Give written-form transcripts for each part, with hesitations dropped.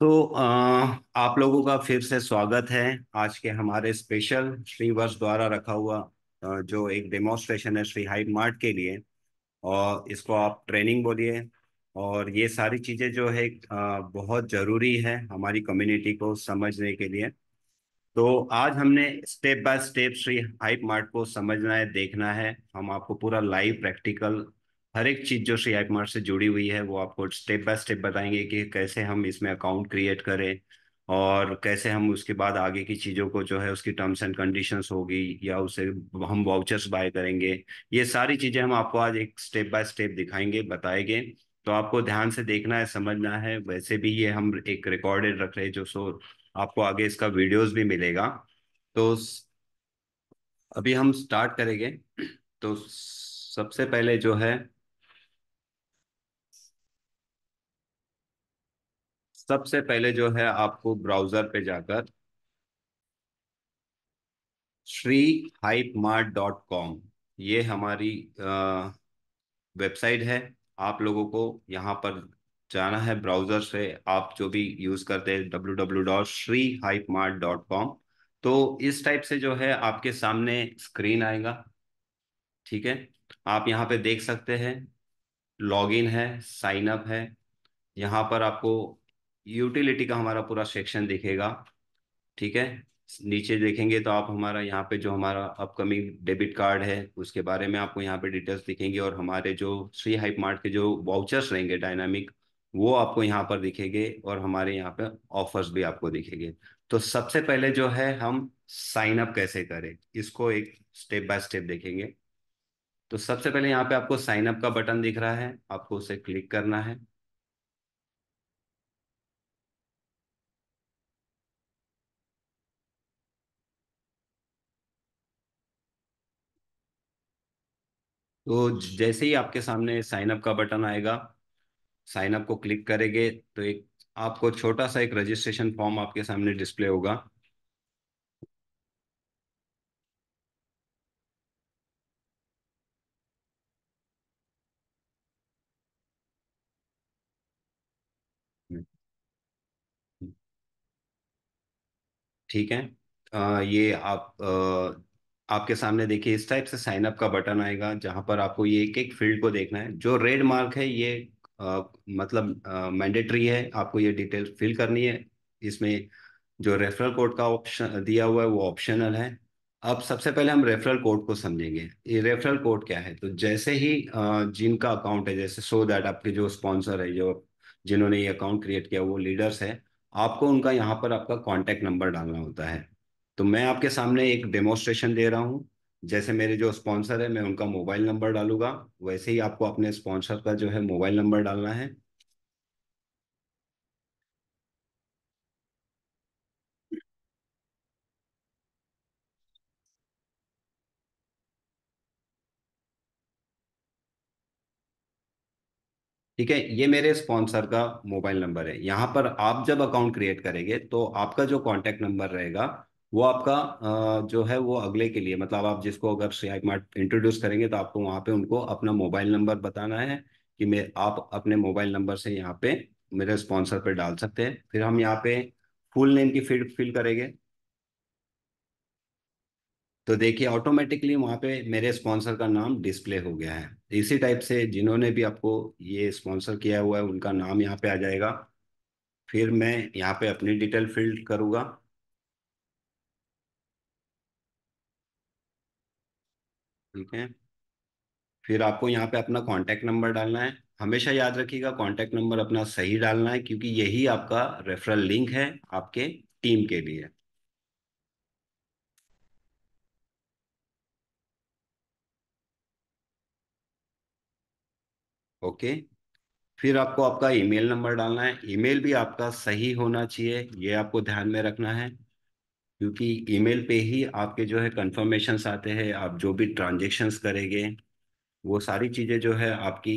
तो आप लोगों का फिर से स्वागत है आज के हमारे स्पेशल श्रीवर्ष द्वारा रखा हुआ जो एक डेमोन्स्ट्रेशन है श्री हाइप मार्ट के लिए। और इसको आप ट्रेनिंग बोलिए। और ये सारी चीज़ें जो है बहुत ज़रूरी है हमारी कम्युनिटी को समझने के लिए। तो आज हमने step by step Shri Hype mart को समझना है, देखना है। हम आपको पूरा लाइव प्रैक्टिकल हर एक चीज जो श्री हाइप मार्ट से जुड़ी हुई है वो आपको स्टेप बाय स्टेप बताएंगे कि कैसे हम इसमें अकाउंट क्रिएट करें और कैसे हम उसके बाद आगे की चीजों को जो है उसकी टर्म्स एंड कंडीशंस होगी या उसे हम वाउचर्स बाय करेंगे। ये सारी चीजें हम आपको आज एक स्टेप बाय स्टेप दिखाएंगे, बताएंगे। तो आपको ध्यान से देखना है, समझना है। वैसे भी ये हम एक रिकॉर्डेड रख रहे हैं जो सो आपको आगे इसका वीडियोस भी मिलेगा। तो अभी हम स्टार्ट करेंगे। तो सबसे पहले जो है आपको ब्राउजर पे जाकर श्री-hypemart.com, ये हमारी वेबसाइट है। आप लोगों को यहाँ पर जाना है ब्राउजर से, आप जो भी यूज करते हैं www.श्री-hypemart.com। तो इस टाइप से जो है आपके सामने स्क्रीन आएगा। ठीक है, आप यहाँ पे देख सकते हैं लॉगिन है, साइन अप है। यहाँ पर आपको यूटिलिटी का हमारा पूरा सेक्शन दिखेगा। ठीक है, नीचे देखेंगे तो आप हमारा यहाँ पे जो हमारा अपकमिंग डेबिट कार्ड है उसके बारे में आपको यहाँ पे डिटेल्स दिखेंगे। और हमारे जो श्री हाइप मार्ट के जो वाउचर्स रहेंगे डायनामिक, वो आपको यहाँ पर दिखेंगे। और हमारे यहाँ पे ऑफर्स भी आपको दिखेंगे। तो सबसे पहले जो है हम साइन अप कैसे करें इसको एक स्टेप बाय स्टेप देखेंगे। तो सबसे पहले यहाँ पे आपको साइन अप का बटन दिख रहा है, आपको उसे क्लिक करना है। तो जैसे ही आपके सामने साइन अप का बटन आएगा, साइन अप को क्लिक करेंगे तो एक आपको छोटा सा एक रजिस्ट्रेशन फॉर्म आपके सामने डिस्प्ले होगा। ठीक है, ये आपके सामने देखिए इस टाइप से साइन अप का बटन आएगा जहां पर आपको ये एक एक फील्ड को देखना है। जो रेड मार्क है ये मतलब मैंडेटरी है, आपको ये डिटेल फिल करनी है। इसमें जो रेफरल कोड का ऑप्शन दिया हुआ है वो ऑप्शनल है। अब सबसे पहले हम रेफरल कोड को समझेंगे। ये रेफरल कोड क्या है? तो जैसे ही जिनका अकाउंट है, जैसे सो दैट आपके जो स्पॉन्सर है, जो जिन्होंने ये अकाउंट क्रिएट किया वो लीडर्स है, आपको उनका यहाँ पर आपका कॉन्टैक्ट नंबर डालना होता है। तो मैं आपके सामने एक डेमोन्स्ट्रेशन दे रहा हूँ। जैसे मेरे जो स्पॉन्सर है मैं उनका मोबाइल नंबर डालूंगा, वैसे ही आपको अपने स्पॉन्सर का जो है मोबाइल नंबर डालना है। ठीक है, ये मेरे स्पॉन्सर का मोबाइल नंबर है। यहाँ पर आप जब अकाउंट क्रिएट करेंगे तो आपका जो कॉन्टैक्ट नंबर रहेगा वो आपका जो है वो अगले के लिए, मतलब आप जिसको अगर शेयर मार्ट इंट्रोड्यूस करेंगे तो आपको वहाँ पे उनको अपना मोबाइल नंबर बताना है कि मैं आप अपने मोबाइल नंबर से यहाँ पे मेरे स्पॉन्सर पे डाल सकते हैं। फिर हम यहाँ पे फुल नेम की फील्ड फिल करेंगे। तो देखिए ऑटोमेटिकली वहाँ पे मेरे स्पॉन्सर का नाम डिस्प्ले हो गया है। इसी टाइप से जिन्होंने भी आपको ये स्पॉन्सर किया हुआ है उनका नाम यहाँ पे आ जाएगा। फिर मैं यहाँ पे अपनी डिटेल फिल करूँगा। ठीक है, फिर आपको यहाँ पे अपना कॉन्टैक्ट नंबर डालना है। हमेशा याद रखिएगा कॉन्टैक्ट नंबर अपना सही डालना है क्योंकि यही आपका रेफरल लिंक है आपके टीम के लिए। ओके, फिर आपको आपका ईमेल नंबर डालना है। ईमेल भी आपका सही होना चाहिए, ये आपको ध्यान में रखना है क्योंकि ईमेल पे ही आपके जो है कंफर्मेशंस आते हैं। आप जो भी ट्रांजेक्शन्स करेंगे वो सारी चीजें जो है आपकी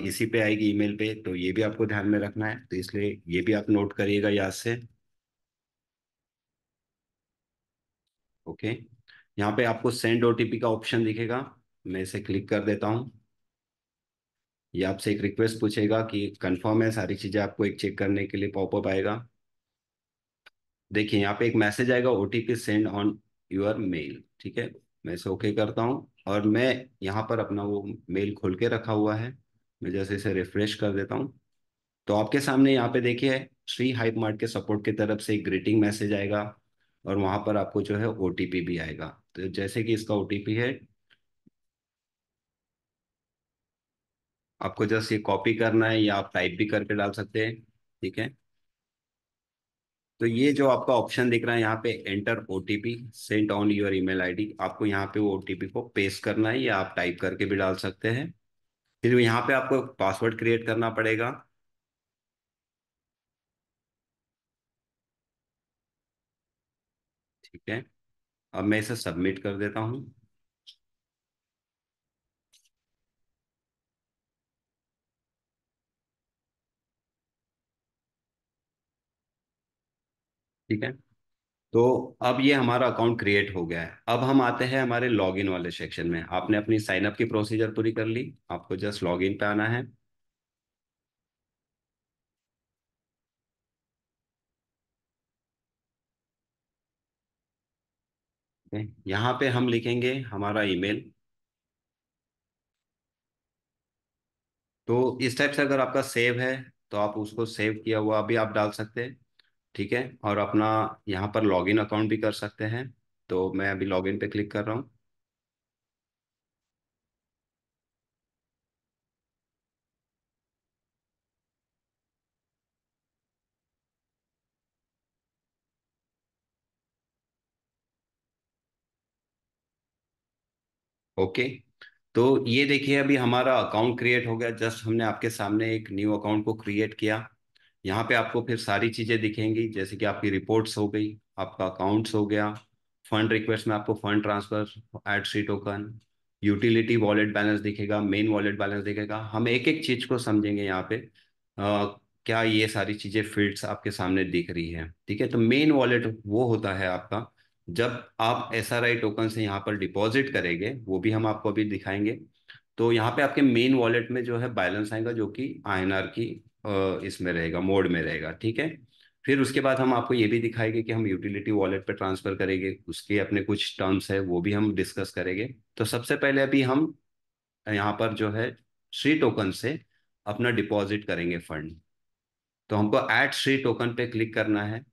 इसी पे आएगी ईमेल पे। तो ये भी आपको ध्यान में रखना है, तो इसलिए ये भी आप नोट करिएगा याद से। ओके, यहाँ पे आपको सेंड ओटीपी का ऑप्शन दिखेगा, मैं इसे क्लिक कर देता हूँ। ये आपसे एक रिक्वेस्ट पूछेगा कि कंफर्म है सारी चीजें, आपको एक चेक करने के लिए पॉपअप आएगा। देखिए यहाँ पे एक मैसेज आएगा, OTP send on your mail. ठीक है, मैं इसे ओके करता हूँ और मैं यहाँ पर अपना वो मेल खोल के रखा हुआ है। मैं जैसे इसे रिफ्रेश कर देता हूँ तो आपके सामने यहाँ पे देखिए श्री हाइप मार्ट के सपोर्ट की तरफ से एक ग्रीटिंग मैसेज आएगा और वहां पर आपको जो है ओटीपी भी आएगा। तो जैसे कि इसका ओटीपी है, आपको जस्ट ये कॉपी करना है या आप टाइप भी करके डाल सकते हैं। ठीक है, तो ये जो आपका ऑप्शन दिख रहा है यहाँ पे, enter OTP Saint on your email ID, आपको यहाँ पे वो ओटीपी को पेस्ट करना है या आप टाइप करके भी डाल सकते हैं। फिर यहाँ पे आपको पासवर्ड क्रिएट करना पड़ेगा। ठीक है, अब मैं इसे सबमिट कर देता हूँ। ठीक है, तो अब ये हमारा अकाउंट क्रिएट हो गया है। अब हम आते हैं हमारे लॉगिन वाले सेक्शन में। आपने अपनी साइन अप की प्रोसीजर पूरी कर ली, आपको जस्ट लॉगिन पे आना है। यहाँ पे हम लिखेंगे हमारा ईमेल। तो इस टाइप से अगर आपका सेव है तो आप उसको सेव किया हुआ भी आप डाल सकते हैं। ठीक है, और अपना यहाँ पर लॉगिन अकाउंट भी कर सकते हैं। तो मैं अभी लॉगिन पे क्लिक कर रहा हूँ। ओके, तो ये देखिए अभी हमारा अकाउंट क्रिएट हो गया। जस्ट हमने आपके सामने एक न्यू अकाउंट को क्रिएट किया। यहाँ पे आपको फिर सारी चीजें दिखेंगी, जैसे कि आपकी रिपोर्ट्स हो गई, आपका अकाउंट्स हो गया, फंड रिक्वेस्ट में आपको फंड ट्रांसफर, ऐड सी टोकन, यूटिलिटी वॉलेट बैलेंस दिखेगा, मेन वॉलेट बैलेंस दिखेगा। हम एक एक चीज को समझेंगे यहाँ पे। क्या ये सारी चीजें फील्ड्स आपके सामने दिख रही है? ठीक है, तो मेन वॉलेट वो होता है आपका जब आप एसआरआई टोकन से यहाँ पर डिपॉजिट करेंगे, वो भी हम आपको अभी दिखाएंगे। तो यहाँ पे आपके मेन वॉलेट में जो है बैलेंस आएगा जो कि आईएनआर की इसमें रहेगा, मोड में रहेगा। ठीक है, फिर उसके बाद हम आपको ये भी दिखाएंगे कि हम यूटिलिटी वॉलेट पे ट्रांसफर करेंगे, उसके अपने कुछ टर्म्स है वो भी हम डिस्कस करेंगे। तो सबसे पहले अभी हम यहाँ पर जो है श्री टोकन से अपना डिपॉजिट करेंगे फंड। तो हमको ऐड श्री टोकन पे क्लिक करना है।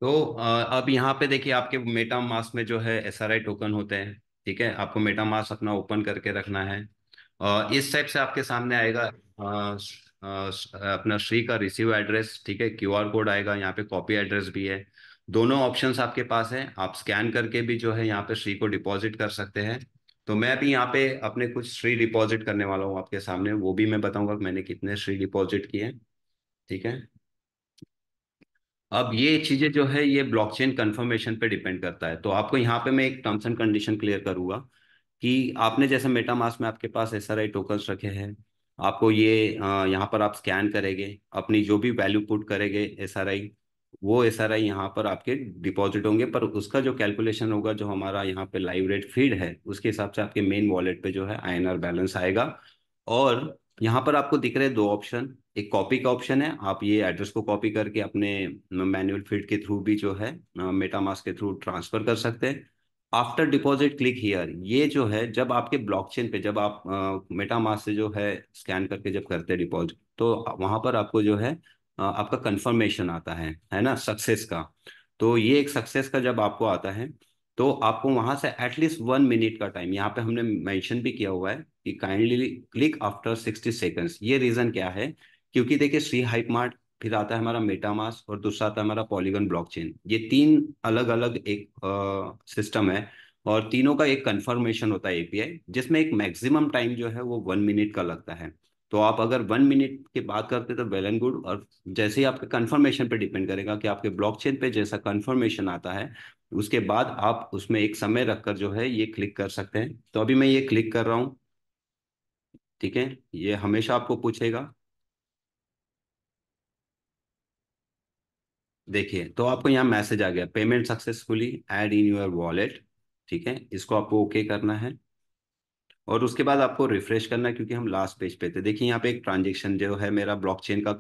तो अब यहाँ पे देखिए आपके मेटा मास्क में जो है एसआरआई टोकन होते हैं। ठीक है, आपको मेटा मास्क अपना ओपन करके रखना है। इस टाइप से आपके सामने आएगा अपना श्री का रिसीव एड्रेस। ठीक है, क्यूआर कोड आएगा, यहाँ पे कॉपी एड्रेस भी है। दोनों ऑप्शंस आपके पास हैं, आप स्कैन करके भी जो है यहाँ पे श्री को डिपॉजिट कर सकते हैं। तो मैं अभी यहाँ पे अपने कुछ श्री डिपॉजिट करने वाला हूँ आपके सामने, वो भी मैं बताऊंगा कि मैंने कितने श्री डिपॉजिट किए। ठीक है, अब ये चीजें जो है ये ब्लॉकचेन कंफर्मेशन पे डिपेंड करता है। तो आपको यहाँ पे मैं एक टर्म्स एंड कंडीशन क्लियर करूंगा कि आपने जैसे मेटामास्क में आपके पास एसआरआई टोकन्स रखे हैं, आपको ये यहाँ पर आप स्कैन करेंगे, अपनी जो भी वैल्यू पुट करेंगे एसआरआई, वो एसआरआई यहाँ पर आपके डिपॉजिट होंगे। पर उसका जो कैलकुलेशन होगा, जो हमारा यहाँ पे लाइव रेट फीड है, उसके हिसाब से आपके मेन वॉलेट पे जो है आईएनआर बैलेंस आएगा। और यहाँ पर आपको दिख रहे हैं दो ऑप्शन, एक कॉपी का ऑप्शन है, आप ये एड्रेस को कॉपी करके अपने मैनुअल फीड के थ्रू भी जो है मेटामास्क के थ्रू ट्रांसफर कर सकते हैं। आफ्टर डिपॉजिट क्लिक हियर, ये जो है जब आपके ब्लॉकचेन पे जब आप मेटामास्क से जो है स्कैन करके जब करते हैं डिपॉजिट, तो वहां पर आपको जो है आपका कंफर्मेशन आता है ना, सक्सेस का। तो ये एक सक्सेस का जब आपको आता है तो आपको वहां से एटलीस्ट 1 मिनट का टाइम, यहाँ पे हमने मेंशन भी किया हुआ है कि काइंडली क्लिक आफ्टर 60 सेकेंड्स। ये रीजन क्या है? क्योंकि देखिए श्री हाइप मार्ट, फिर आता है हमारा मेटामास्क और दूसरा आता है हमारा पॉलीगन ब्लॉकचेन, ये तीन अलग अलग एक सिस्टम है। और तीनों का एक कंफर्मेशन होता है एपीआई, जिसमें एक मैक्सिमम टाइम जो है वो 1 मिनट का लगता है। तो आप अगर 1 मिनट की बात करते तो वेल एंड गुड। और जैसे ही आपके कंफर्मेशन पे डिपेंड करेगा कि आपके ब्लॉकचेन पे जैसा कंफर्मेशन आता है, उसके बाद आप उसमें एक समय रखकर जो है ये क्लिक कर सकते हैं। तो अभी मैं ये क्लिक कर रहा हूँ। ठीक है, ये हमेशा आपको पूछेगा। देखिए, तो आपको यहाँ मैसेज आ गया, payment successfully add in your wallet. ठीक है, इसको आपको ओके करना है। और उसके बाद आपको रिफ्रेश करना है, क्योंकि हम लास्ट पेज पे थे। देखिए यहाँ पे एक ट्रांजेक्शन जो है मेरा ब्लॉकचेन का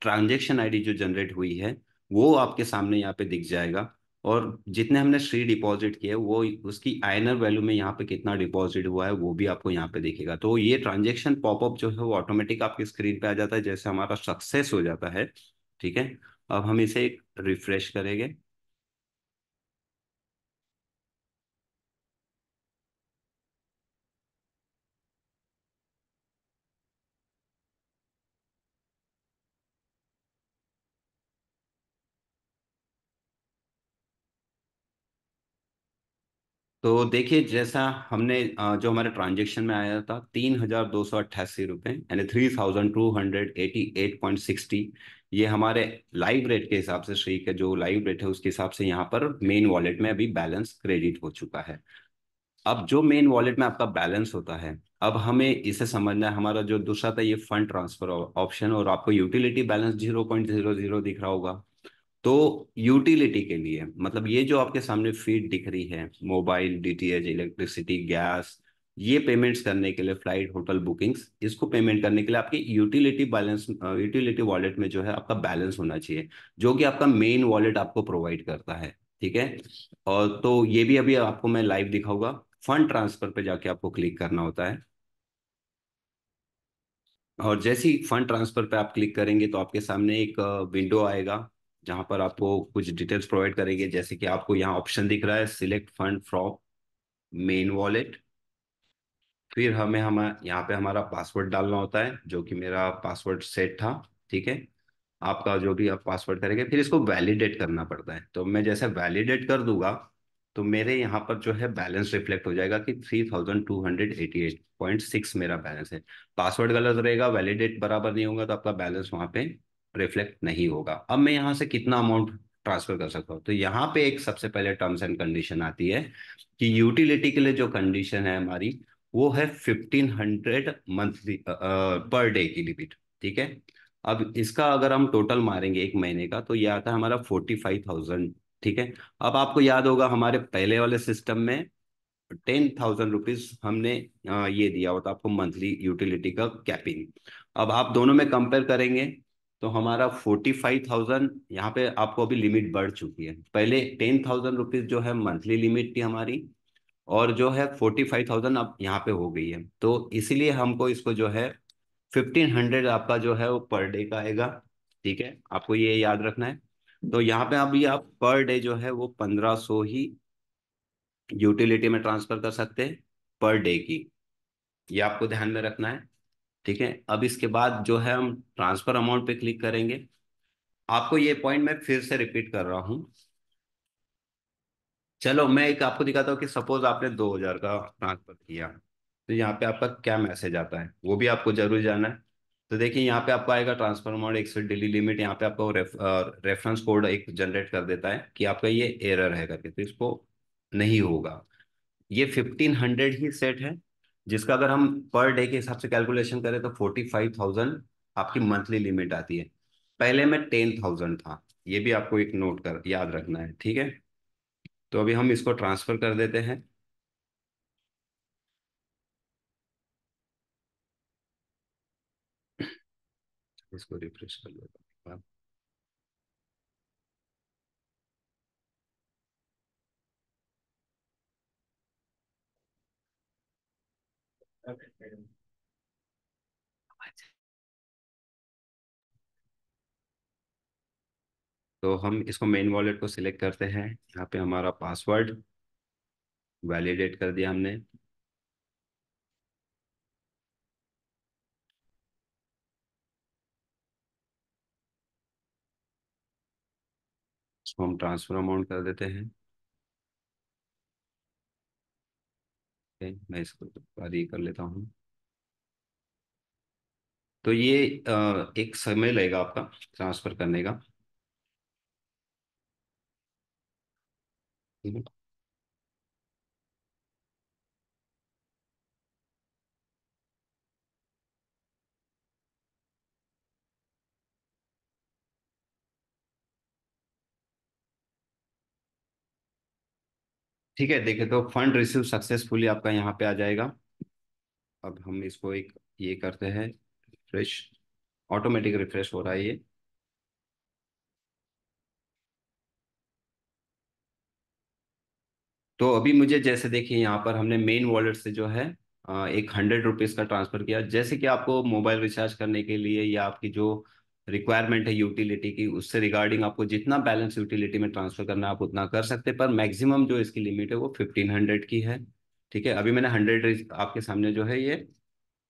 ट्रांजेक्शन आईडी जो जनरेट हुई है, वो आपके सामने यहाँ पे दिख जाएगा। और जितने हमने श्री डिपॉजिट किए वो उसकी आइनर वैल्यू में यहाँ पे कितना डिपॉजिट हुआ है वो भी आपको यहाँ पे दिखेगा। तो ये ट्रांजेक्शन पॉपअप जो है वो ऑटोमेटिक आपकी स्क्रीन पे आ जाता है जैसे हमारा सक्सेस हो जाता है। ठीक है, अब हम इसे रिफ्रेश करेंगे। तो देखिए, जैसा हमने जो हमारे ट्रांजेक्शन में आया था 3,288 रुपये, यानी 3,288.60, ये हमारे लाइव रेट के हिसाब से, श्री के जो लाइव रेट है उसके हिसाब से यहाँ पर मेन वॉलेट में अभी बैलेंस क्रेडिट हो चुका है। अब जो मेन वॉलेट में आपका बैलेंस होता है, अब हमें इसे समझना है। हमारा जो दूसरा था ये फंड ट्रांसफर ऑप्शन, और आपको यूटिलिटी बैलेंस 0.00 दिख रहा होगा। तो यूटिलिटी के लिए मतलब ये जो आपके सामने फीड दिख रही है, मोबाइल, डीटीएच, इलेक्ट्रिसिटी, गैस, ये पेमेंट्स करने के लिए, फ्लाइट, होटल बुकिंग्स, इसको पेमेंट करने के लिए आपकी यूटिलिटी बैलेंस, यूटिलिटी वॉलेट में जो है आपका बैलेंस होना चाहिए, जो कि आपका मेन वॉलेट आपको प्रोवाइड करता है। ठीक है, और तो ये भी अभी आपको मैं लाइव दिखाऊंगा। फंड ट्रांसफर पे जाके आपको क्लिक करना होता है। और जैसे ही फंड ट्रांसफर पे आप क्लिक करेंगे तो आपके सामने एक विंडो आएगा, जहां पर आपको कुछ डिटेल्स प्रोवाइड करेंगे। जैसे कि आपको यहाँ ऑप्शन दिख रहा है, select fund from main wallet. फिर हम यहाँ पे हमारा पासवर्ड डालना होता है, जो कि मेरा पासवर्ड सेट था। ठीक है, आपका जो भी आप पासवर्ड करेंगे, फिर इसको वैलिडेट करना पड़ता है। तो मैं जैसे वैलिडेट कर दूंगा तो मेरे यहाँ पर जो है बैलेंस रिफ्लेक्ट हो जाएगा कि 3,288.6 मेरा बैलेंस है। पासवर्ड गलत रहेगा, वैलिडेट बराबर नहीं होगा, तो आपका बैलेंस वहाँ पे रिफ्लेक्ट नहीं होगा। अब मैं यहाँ से कितना अमाउंट ट्रांसफर कर सकता हूँ, तो यहाँ पे एक सबसे पहले टर्म्स एंड कंडीशन आती है कि यूटिलिटी के लिए जो कंडीशन है हमारी, वो है 1,500 मंथली पर डे की लिमिट। ठीक है, अब इसका अगर हम टोटल मारेंगे एक महीने का, तो ये आता है हमारा 45,000। ठीक है, अब आपको याद होगा हमारे पहले वाले सिस्टम में 10,000 रुपीज हमने ये दिया होता आपको मंथली यूटिलिटी का कैपिंग। अब आप दोनों में कंपेयर करेंगे तो हमारा 45,000 यहाँ पे आपको अभी लिमिट बढ़ चुकी है। पहले 10,000 रुपीज जो है मंथली लिमिट थी हमारी, और जो है 45,000 अब यहाँ पे हो गई है। तो इसीलिए हमको इसको जो है 1,500 आपका जो है वो पर डे का आएगा। ठीक है, आपको ये याद रखना है। तो यहाँ पे अभी आप पर डे जो है वो 1,500 ही यूटिलिटी में ट्रांसफर कर सकते हैं, पर डे की। ये आपको ध्यान में रखना है। ठीक है, अब इसके बाद जो है हम ट्रांसफर अमाउंट पे क्लिक करेंगे। आपको ये पॉइंट मैं फिर से रिपीट कर रहा हूँ। चलो मैं एक आपको दिखाता हूँ कि सपोज आपने 2,000 का ट्रांसफर किया, तो यहाँ पे आपका क्या मैसेज आता है वो भी आपको जरूर जानना है। तो देखिए, यहाँ पे आपको आएगा transfer amount access daily limit. यहाँ पे आपको रेफरेंस कोड एक जनरेट कर देता है कि आपका ये एरर है करके, तो इसको नहीं होगा। ये 1,500 ही सेट है, जिसका अगर हम पर डे के हिसाब से कैलकुलेशन करें तो 45,000 आपकी मंथली लिमिट आती है। पहले में 10,000 था, ये भी आपको एक नोट कर याद रखना है। ठीक है, तो अभी हम इसको ट्रांसफर कर देते हैं। इसको रिफ्रेश कर लेते हैं। तो हम इसको मेन वॉलेट को सिलेक्ट करते हैं। यहाँ पे हमारा पासवर्ड वैलिडेट कर दिया हमने। इसको हम ट्रांसफर अमाउंट कर देते हैं। ठीक, मैं इसको बाद ये कर लेता हूँ। तो ये एक समय लगेगा आपका ट्रांसफर करने का। ठीक है, देखिए तो फंड रिसीव सक्सेसफुली आपका यहाँ पे आ जाएगा। अब हम इसको एक ये करते हैं रिफ्रेश। ऑटोमेटिक रिफ्रेश हो रहा है ये। तो अभी मुझे जैसे देखिए यहाँ पर हमने मेन वॉलेट से जो है एक 100 रुपीज़ का ट्रांसफर किया। जैसे कि आपको मोबाइल रिचार्ज करने के लिए या आपकी जो रिक्वायरमेंट है यूटिलिटी की, उससे रिगार्डिंग आपको जितना बैलेंस यूटिलिटी में ट्रांसफर करना है आप उतना कर सकते हैं, पर मैक्सिमम जो इसकी लिमिट है वो 1500 की है। ठीक है, अभी मैंने 100 आपके सामने जो है ये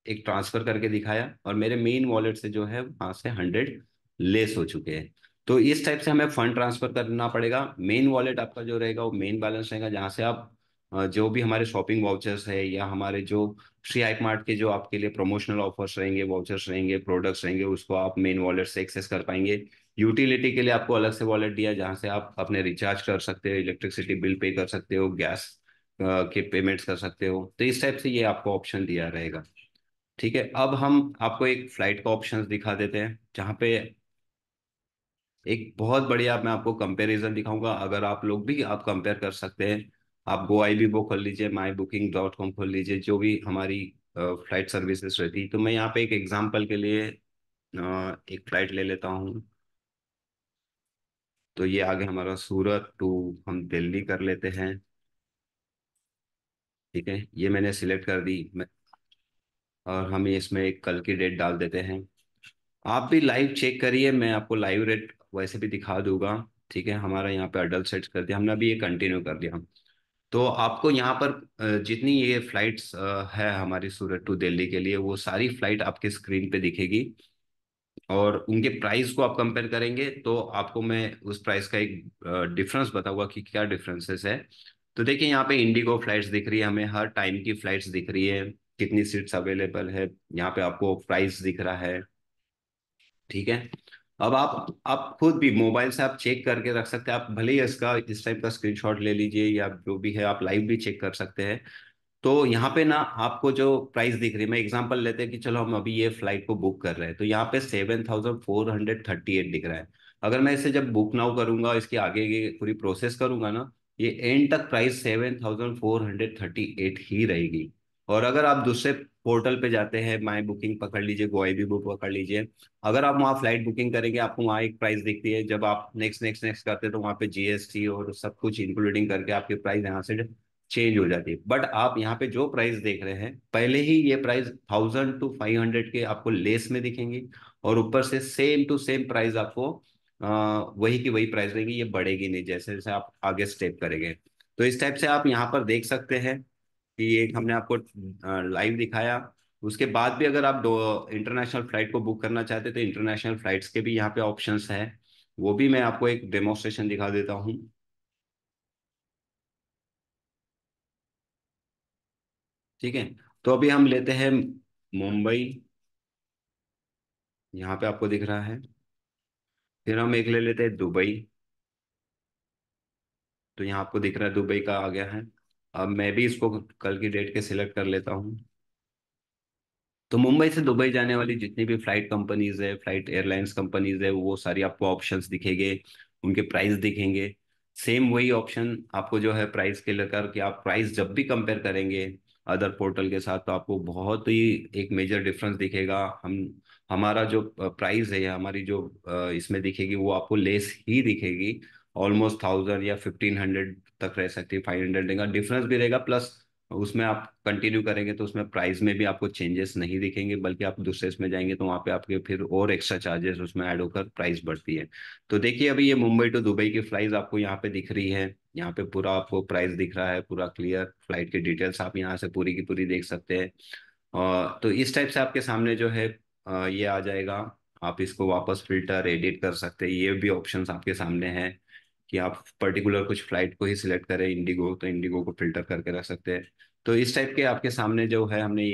एक ट्रांसफर करके दिखाया, और मेरे मेन वॉलेट से जो है वहां से 100 लेस हो चुके हैं। तो इस टाइप से हमें फंड ट्रांसफर करना पड़ेगा। मेन वॉलेट आपका जो रहेगा वो मेन बैलेंस रहेगा, जहाँ से आप जो भी हमारे शॉपिंग वाउचर्स है या हमारे जो श्री हाइप मार्ट के जो आपके लिए प्रमोशनल ऑफर्स रहेंगे, वाउचर्स रहेंगे, प्रोडक्ट्स रहेंगे, उसको आप मेन वॉलेट से एक्सेस कर पाएंगे। यूटिलिटी के लिए आपको अलग से वॉलेट दिया है, जहाँ से आप अपने रिचार्ज कर सकते हो, इलेक्ट्रिसिटी बिल पे कर सकते हो, गैस के पेमेंट्स कर सकते हो। तो इस टाइप से ये आपको ऑप्शन दिया रहेगा। ठीक है, अब हम आपको एक फ्लाइट का ऑप्शंस दिखा देते हैं, जहाँ पे एक बहुत बढ़िया मैं आपको कंपैरिजन दिखाऊंगा। अगर आप लोग भी आप कंपेयर कर सकते हैं, आप GoIBO खोल लीजिए, MyBooking.com खोल लीजिए, जो भी हमारी फ्लाइट सर्विसेज रहती। तो मैं यहाँ पे एक एग्जांपल के लिए एक फ्लाइट ले लेता हूँ। तो ये आगे हमारा सूरत टू हम दिल्ली कर लेते हैं। ठीक है, ये मैंने सिलेक्ट कर दी और हम इसमें एक कल की डेट डाल देते हैं। आप भी लाइव चेक करिए, मैं आपको लाइव रेट वैसे भी दिखा दूंगा। ठीक है, हमारा यहाँ पे अडल्ट सेट कर दिया हमने, अभी ये कंटिन्यू कर दिया। तो आपको यहाँ पर जितनी ये फ्लाइट्स है हमारी सूरत टू दिल्ली के लिए, वो सारी फ्लाइट आपके स्क्रीन पे दिखेगी। और उनके प्राइस को आप कंपेयर करेंगे तो आपको मैं उस प्राइस का एक डिफरेंस बताऊंगा कि क्या डिफरेंसेस है। तो देखिए, यहाँ पे इंडिगो फ्लाइट्स दिख रही है हमें, हर टाइम की फ्लाइट्स दिख रही है, कितनी सीट्स अवेलेबल है, यहाँ पे आपको प्राइस दिख रहा है। ठीक है, अब आप खुद भी मोबाइल से आप चेक करके रख सकते हैं। आप भले ही इसका इस टाइप का स्क्रीनशॉट ले लीजिए या जो भी है, आप लाइव भी चेक कर सकते हैं। तो यहाँ पे ना आपको जो प्राइस दिख रही है, मैं एग्जांपल लेते हैं कि चलो हम अभी ये फ्लाइट को बुक कर रहे हैं, तो यहाँ पे 7438 दिख रहा है। अगर मैं इसे जब बुक नाउ करूंगा, इसके आगे की पूरी प्रोसेस करूंगा ना, ये एंड तक प्राइस 7438 ही रहेगी। और अगर आप दूसरे पोर्टल पे जाते हैं, माई बुकिंग पकड़ लीजिए, गोआईबी बुक पकड़ लीजिए, अगर आप वहाँ फ्लाइट बुकिंग करेंगे आपको वहाँ एक प्राइस दिखती है। जब आप नेक्स्ट नेक्स्ट नेक्स्ट करते हैं तो वहाँ पे जीएसटी और सब कुछ इंक्लूडिंग करके आपकी प्राइस यहाँ से चेंज हो जाती है। बट आप यहाँ पे जो प्राइस देख रहे हैं, पहले ही ये प्राइस 1000 to 500 के आपको लेस में दिखेंगी, और ऊपर से सेम टू सेम प्राइस आपको वही की वही प्राइस रहेगी, ये बढ़ेगी नहीं जैसे जैसे आप आगे स्टेप करेंगे। तो इस टाइप से आप यहाँ पर देख सकते हैं कि एक हमने आपको लाइव दिखाया। उसके बाद भी अगर आप दो इंटरनेशनल फ्लाइट को बुक करना चाहते हैं तो इंटरनेशनल फ्लाइट्स के भी यहाँ पे ऑप्शंस है, वो भी मैं आपको एक डेमोस्ट्रेशन दिखा देता हूँ। ठीक है, तो अभी हम लेते हैं मुंबई, यहाँ पे आपको दिख रहा है। फिर हम एक ले लेते हैं दुबई, तो यहाँ आपको दिख रहा है दुबई का आ गया है। अब मैं भी इसको कल की डेट के सिलेक्ट कर लेता हूँ। तो मुंबई से दुबई जाने वाली जितनी भी फ्लाइट कंपनीज है, फ्लाइट एयरलाइंस कंपनीज है, वो सारी आपको ऑप्शंस दिखेंगे, उनके प्राइस दिखेंगे। सेम वही ऑप्शन आपको जो है प्राइस के लेकर कि आप प्राइस जब भी कंपेयर करेंगे अदर पोर्टल के साथ, तो आपको बहुत ही एक मेजर डिफरेंस दिखेगा। हम हमारा जो प्राइस है या हमारी जो इसमें दिखेगी वो आपको लेस ही दिखेगी। ऑलमोस्ट 1000 या 1500 तक रह सकती है, 500 का डिफरेंस भी रहेगा। प्लस उसमें आप कंटिन्यू करेंगे तो उसमें प्राइस में भी आपको चेंजेस नहीं दिखेंगे, बल्कि आप दूसरे इसमें जाएंगे तो वहाँ पे आपके फिर और एक्स्ट्रा चार्जेस उसमें ऐड होकर प्राइस बढ़ती है। तो देखिए, अभी ये मुंबई टू दुबई की फ्लाइट आपको यहाँ पे दिख रही है, यहाँ पे पूरा आपको प्राइस दिख रहा है, पूरा क्लियर फ्लाइट की डिटेल्स आप यहाँ से पूरी की पूरी देख सकते हैं। तो इस टाइप से आपके सामने जो है ये आ जाएगा। आप इसको वापस फिल्टर एडिट कर सकते हैं, ये भी ऑप्शंस आपके सामने हैं कि आप पर्टिकुलर कुछ फ्लाइट को ही सिलेक्ट करें, इंडिगो तो इंडिगो को फिल्टर करके रख सकते हैं। तो इस टाइप के आपके सामने जो है हमने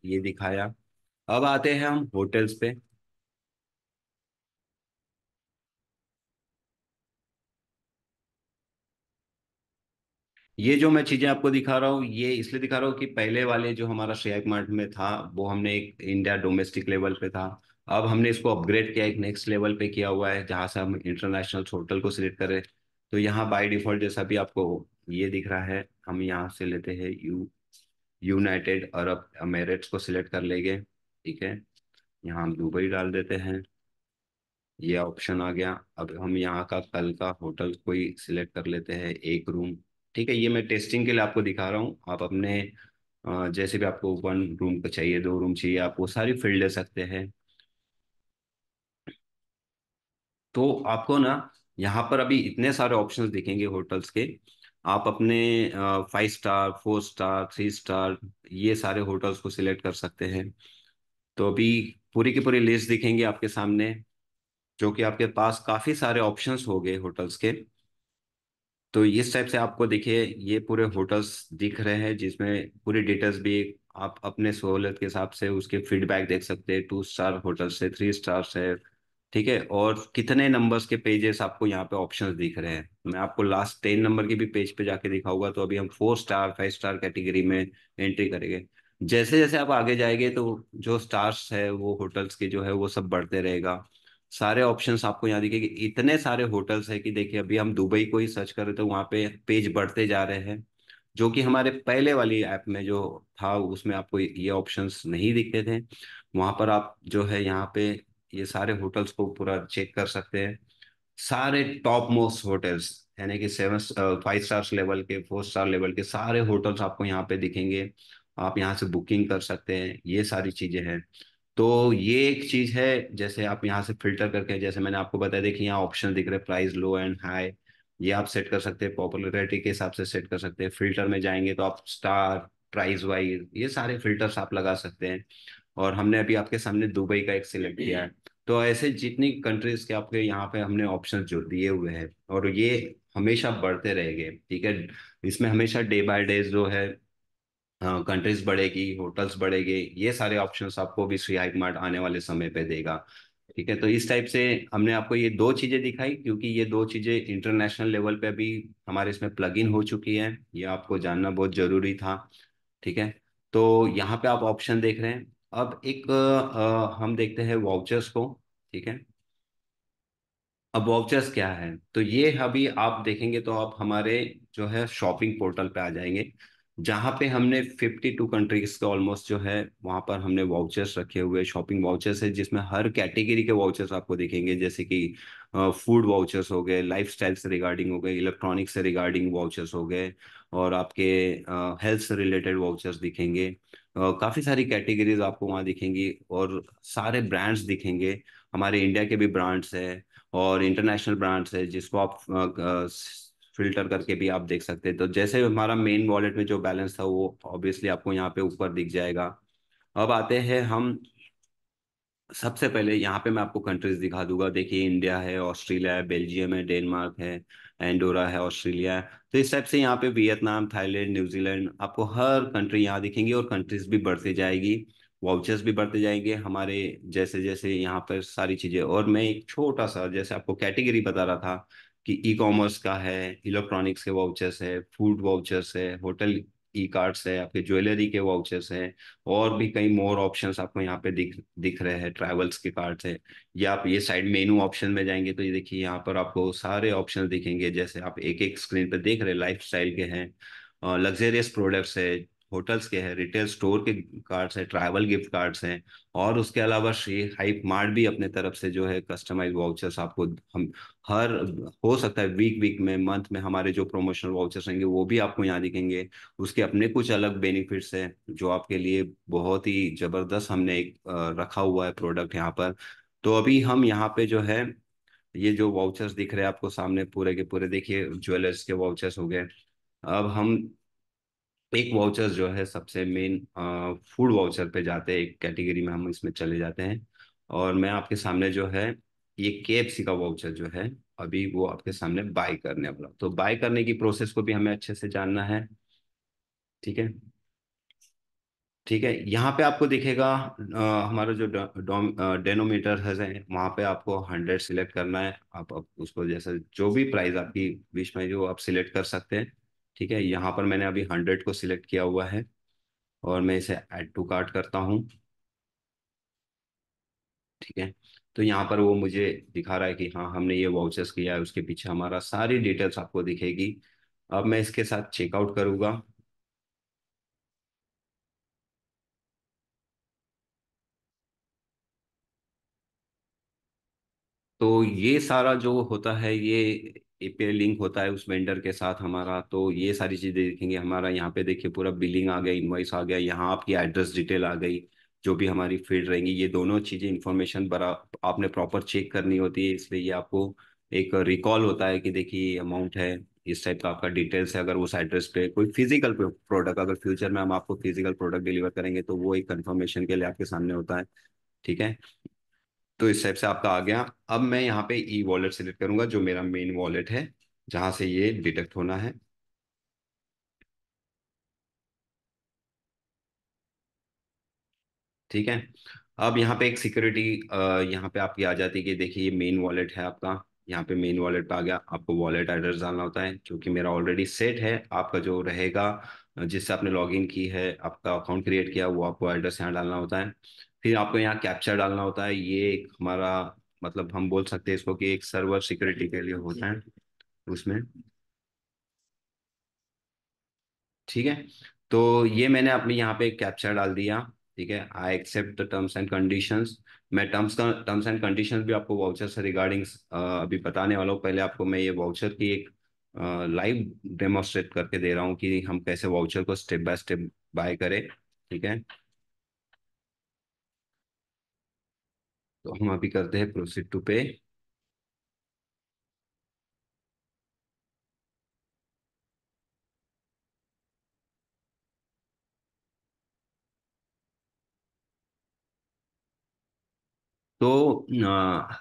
ये दिखाया। अब आते हैं हम होटल्स पे। ये जो मैं चीजें आपको दिखा रहा हूँ, ये इसलिए दिखा रहा हूँ कि पहले वाले जो हमारा शेयर मार्ट में था, वो हमने एक इंडिया डोमेस्टिक लेवल पे था। अब हमने इसको अपग्रेड किया, एक नेक्स्ट लेवल पे किया हुआ है, जहां से हम इंटरनेशनल होटल को सिलेक्ट करें। तो यहाँ बाय डिफॉल्ट जैसा भी आपको ये दिख रहा है, हम यहाँ से लेते हैं यूनाइटेड अरब अमीरेट्स को सिलेक्ट कर लेंगे। ठीक है, यहाँ हम दुबई डाल देते हैं। ये ऑप्शन आ गया। अब हम यहाँ का कल का होटल कोई सिलेक्ट कर लेते हैं, एक रूम। ठीक है, ये मैं टेस्टिंग के लिए आपको दिखा रहा हूँ। आप अपने जैसे भी आपको 1 रूम का चाहिए, 2 रूम चाहिए, आप वो सारी फील्ड ले सकते हैं। तो आपको ना यहाँ पर अभी इतने सारे ऑप्शंस दिखेंगे होटल्स के। आप अपने 5 स्टार, 4 स्टार, 3 स्टार, ये सारे होटल्स को सिलेक्ट कर सकते हैं। तो अभी पूरी की पूरी लिस्ट दिखेंगे आपके सामने, जो कि आपके पास काफी सारे ऑप्शंस हो गए होटल्स के। तो इस टाइप से आपको देखिए ये पूरे होटल्स दिख रहे हैं, जिसमें पूरी डिटेल्स भी आप अपने सहूलियत के हिसाब से उसके फीडबैक देख सकते हैं। 2 स्टार होटल से, 3 स्टार है। ठीक है, और कितने नंबर्स के पेजेस आपको यहाँ पे ऑप्शंस दिख रहे हैं, मैं आपको लास्ट 10 नंबर के भी पेज पे जाके दिखाऊंगा। तो अभी हम 4 स्टार, 5 स्टार कैटेगरी में एंट्री करेंगे। जैसे जैसे आप आगे जाएंगे तो जो स्टार्स है वो होटल्स के जो है वो सब बढ़ते रहेगा। सारे ऑप्शंस आपको यहाँ दिखेंगे। इतने सारे होटल्स है कि देखिए अभी हम दुबई को ही सर्च करें तो वहाँ पे पेज बढ़ते जा रहे हैं, जो कि हमारे पहले वाली ऐप में जो था उसमें आपको ये ऑप्शंस नहीं दिखते थे। वहाँ पर आप जो है यहाँ पे ये सारे होटल्स को पूरा चेक कर सकते हैं। सारे टॉप मोस्ट होटल्स, यानी कि 5 स्टार लेवल के, 4 स्टार लेवल के सारे होटल्स आपको यहाँ पे दिखेंगे। आप यहाँ से बुकिंग कर सकते हैं, ये सारी चीजें हैं। तो ये एक चीज है। जैसे आप यहाँ से फिल्टर करके, जैसे मैंने आपको बताया, देखिए यहाँ ऑप्शन दिख रहे हैं, प्राइस लो एंड हाई। ये आप सेट कर सकते हैं, पॉपुलैरिटी के हिसाब से सेट कर सकते हैं। फिल्टर में जाएंगे तो आप स्टार, प्राइस वाइज, ये सारे फिल्टर्स आप लगा सकते हैं। और हमने अभी आपके सामने दुबई का एक सिलेक्ट किया है। तो ऐसे जितनी कंट्रीज के आपके यहाँ पे हमने ऑप्शन जो दिए हुए हैं, और ये हमेशा बढ़ते रहेंगे। ठीक है, इसमें हमेशा डे बाय डे जो है कंट्रीज बढ़ेगी, होटल्स बढ़ेंगे, ये सारे ऑप्शंस आपको भी श्री हाइक मार्ट आने वाले समय पे देगा। ठीक है, तो इस टाइप से हमने आपको ये 2 चीजें दिखाई, क्योंकि ये 2 चीजें इंटरनेशनल लेवल पे भी हमारे इसमें प्लग इन हो चुकी है। ये आपको जानना बहुत जरूरी था। ठीक है, तो यहाँ पे आप ऑप्शन देख रहे हैं। अब एक हम देखते हैं वाउचर्स को। ठीक है, अब वाउचर्स क्या है, तो ये अभी आप देखेंगे तो आप हमारे जो है शॉपिंग पोर्टल पे आ जाएंगे, जहाँ पे हमने 52 कंट्रीज के ऑलमोस्ट जो है वहाँ पर हमने वाउचर्स रखे हुए, शॉपिंग वाउचर्स है, जिसमें हर कैटेगरी के वाउचर्स आपको दिखेंगे। जैसे कि फूड वाउचर्स हो गए, लाइफस्टाइल से रिगार्डिंग हो गए, इलेक्ट्रॉनिक्स से रिगार्डिंग वाउचर्स हो गए, और आपके हेल्थ से रिलेटेड वाउचर्स दिखेंगे। काफ़ी सारी कैटेगरीज आपको वहाँ दिखेंगी, और सारे ब्रांड्स दिखेंगे। हमारे इंडिया के भी ब्रांड्स है और इंटरनेशनल ब्रांड्स है, जिसको आप फिल्टर करके भी आप देख सकते हैं। तो जैसे हमारा मेन वॉलेट में जो बैलेंस था वो ऑब्वियसली आपको यहाँ पे ऊपर दिख जाएगा। अब आते हैं हम, सबसे पहले यहाँ पे मैं आपको कंट्रीज दिखा दूंगा। देखिए इंडिया है, ऑस्ट्रेलिया है, बेल्जियम है, डेनमार्क है, एंडोरा है, ऑस्ट्रेलिया है। तो इस टाइप से यहाँ पे वियतनाम, थाईलैंड, न्यूजीलैंड, आपको हर कंट्री यहाँ दिखेंगी, और कंट्रीज भी बढ़ती जाएगी, वाउचर्स भी बढ़ते जाएंगे हमारे। जैसे जैसे यहाँ पर सारी चीजें, और मैं एक छोटा सा जैसे आपको कैटेगरी बता रहा था कि ई कॉमर्स का है, इलेक्ट्रॉनिक्स के वाउचर्स है, फूड वाउचर्स है, होटल ई कार्ड्स है, आपके ज्वेलरी के वाउचर्स है, और भी कई मोर ऑप्शंस आपको यहाँ पे दिख दिख रहे हैं, ट्रैवल्स के कार्ड्स है। या आप ये साइड मेनू ऑप्शन में जाएंगे तो ये देखिए यहाँ पर आपको सारे ऑप्शंस दिखेंगे। जैसे आप एक एक स्क्रीन पे देख रहे हैं, लाइफ स्टाइल के हैं, लग्जरियस प्रोडक्ट्स है, होटल्स के हैं, रिटेल स्टोर के कार्ड्स है, ट्रैवल गिफ्ट कार्ड्स हैं। और उसके अलावा श्री हाइप मार्ट भी अपने तरफ से जो है कस्टमाइज वाउचर्स आपको हम हर, हो सकता है वीक वीक में, मंथ में, हमारे जो प्रमोशनल वाउचर्स रहेंगे वो भी आपको यहाँ दिखेंगे। उसके अपने कुछ अलग बेनिफिट्स हैं जो आपके लिए बहुत ही जबरदस्त हमने एक रखा हुआ है प्रोडक्ट यहाँ पर। तो अभी हम यहाँ पे जो है, ये जो वाउचर्स दिख रहे हैं आपको सामने पूरे के पूरे, देखिए ज्वेलर्स के वाउचर्स हो गए। अब हम एक वाउचर जो है सबसे मेन फूड वाउचर पे जाते हैं, एक कैटेगरी में हम इसमें चले जाते हैं। और मैं आपके सामने जो है ये KFC का वाउचर जो है, अभी वो आपके सामने बाय करने वाला। तो बाय करने की प्रोसेस को भी हमें अच्छे से जानना है। ठीक है, ठीक है, यहाँ पे आपको दिखेगा हमारा जो डेनोमीटर है, वहाँ पे आपको 100 सिलेक्ट करना है। आप उसको जैसे जो भी प्राइस आपकी विश में जो आप सिलेक्ट कर सकते हैं। ठीक है, यहाँ पर मैंने अभी 100 को सिलेक्ट किया हुआ है और मैं इसे ऐड टू कार्ट करता हूँ। ठीक है, तो यहाँ पर वो मुझे दिखा रहा है कि हाँ हमने ये वाउचर्स किया है, उसके पीछे हमारा सारी डिटेल्स आपको दिखेगी। अब मैं इसके साथ चेकआउट करूँगा। तो ये सारा जो होता है, ये एपीआई लिंक होता है उस वेंडर के साथ हमारा, तो ये सारी चीजें देखेंगे हमारा। यहाँ पे देखिए पूरा बिलिंग आ गया, इनवॉइस आ गया, यहाँ आपकी एड्रेस डिटेल आ गई, जो भी हमारी फील्ड रहेंगी, ये दोनों चीजें इंफॉर्मेशन बरा आपने प्रॉपर चेक करनी होती है। इसलिए ये आपको एक रिकॉल होता है कि देखिए ये अमाउंट है, इस टाइप का आपका डिटेल्स है। अगर उस एड्रेस पे कोई फिजिकल प्रोडक्ट, अगर फ्यूचर में हम आपको फिजिकल प्रोडक्ट डिलीवर करेंगे तो वो एक कंफर्मेशन के लिए आपके सामने होता है। ठीक है, तो इस टाइप से आपका आ गया। अब मैं यहाँ पे ई वॉलेट सेलेक्ट करूंगा, जो मेरा मेन वॉलेट है, जहां से ये डिटेक्ट होना है। ठीक है, अब यहाँ पे एक सिक्योरिटी यहाँ पे आपकी आ जाती है कि देखिए ये मेन वॉलेट है आपका। यहाँ पे मेन वॉलेट पे आ गया, आपको वॉलेट एड्रेस डालना होता है, क्योंकि मेरा ऑलरेडी सेट है। आपका जो रहेगा, जिससे आपने लॉगिन की है, आपका अकाउंट क्रिएट किया, वो आपको एड्रेस यहाँ डालना होता है। फिर आपको यहाँ कैप्चर डालना होता है। ये एक हमारा, मतलब हम बोल सकते हैं इसको कि एक सर्वर सिक्योरिटी के लिए होता है उसमें। ठीक है, तो ये मैंने अपने यहाँ पे कैप्चर डाल दिया। ठीक है, I accept the terms and conditions. मैं टर्म्स एंड कंडीशंस भी आपको वाउचर से रिगार्डिंग अभी बताने वाला हूँ। पहले आपको मैं ये वाउचर की एक लाइव डेमोस्ट्रेट करके दे रहा हूँ कि हम कैसे वाउचर को स्टेप बाय करें। ठीक है, तो हम अभी करते हैं प्रोसीड टू पे। तो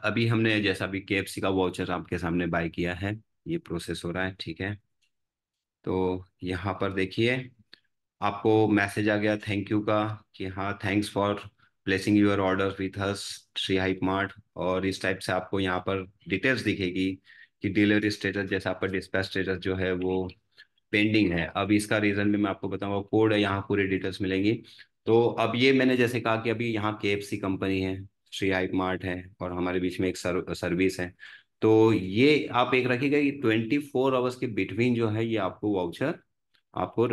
अभी हमने जैसा अभी केएफसी का वाउचर आपके सामने बाय किया है, ये प्रोसेस हो रहा है। ठीक है, तो यहाँ पर देखिए आपको मैसेज आ गया थैंक यू का, कि हाँ thanks for placing your order with us Shri Hype mart. और इस टाइप से आपको यहाँ पर डिटेल्स दिखेगी कि डिलीवरी स्टेटस, जैसा आपका डिस्पैच स्टेटस जो है वो पेंडिंग है। अब इसका रीजन भी मैं आपको बताऊंगा, कोड है, यहाँ पूरी डिटेल्स मिलेंगी। तो अब ये मैंने जैसे कहा कि अभी यहाँ केएफसी कंपनी है, श्री हाइप मार्ट है, और हमारे बीच में एक सर्विस है। तो ये आप एक रखिएगा कि 24 आवर्स के बिटवीन जो है ये आपको वाउचर आपको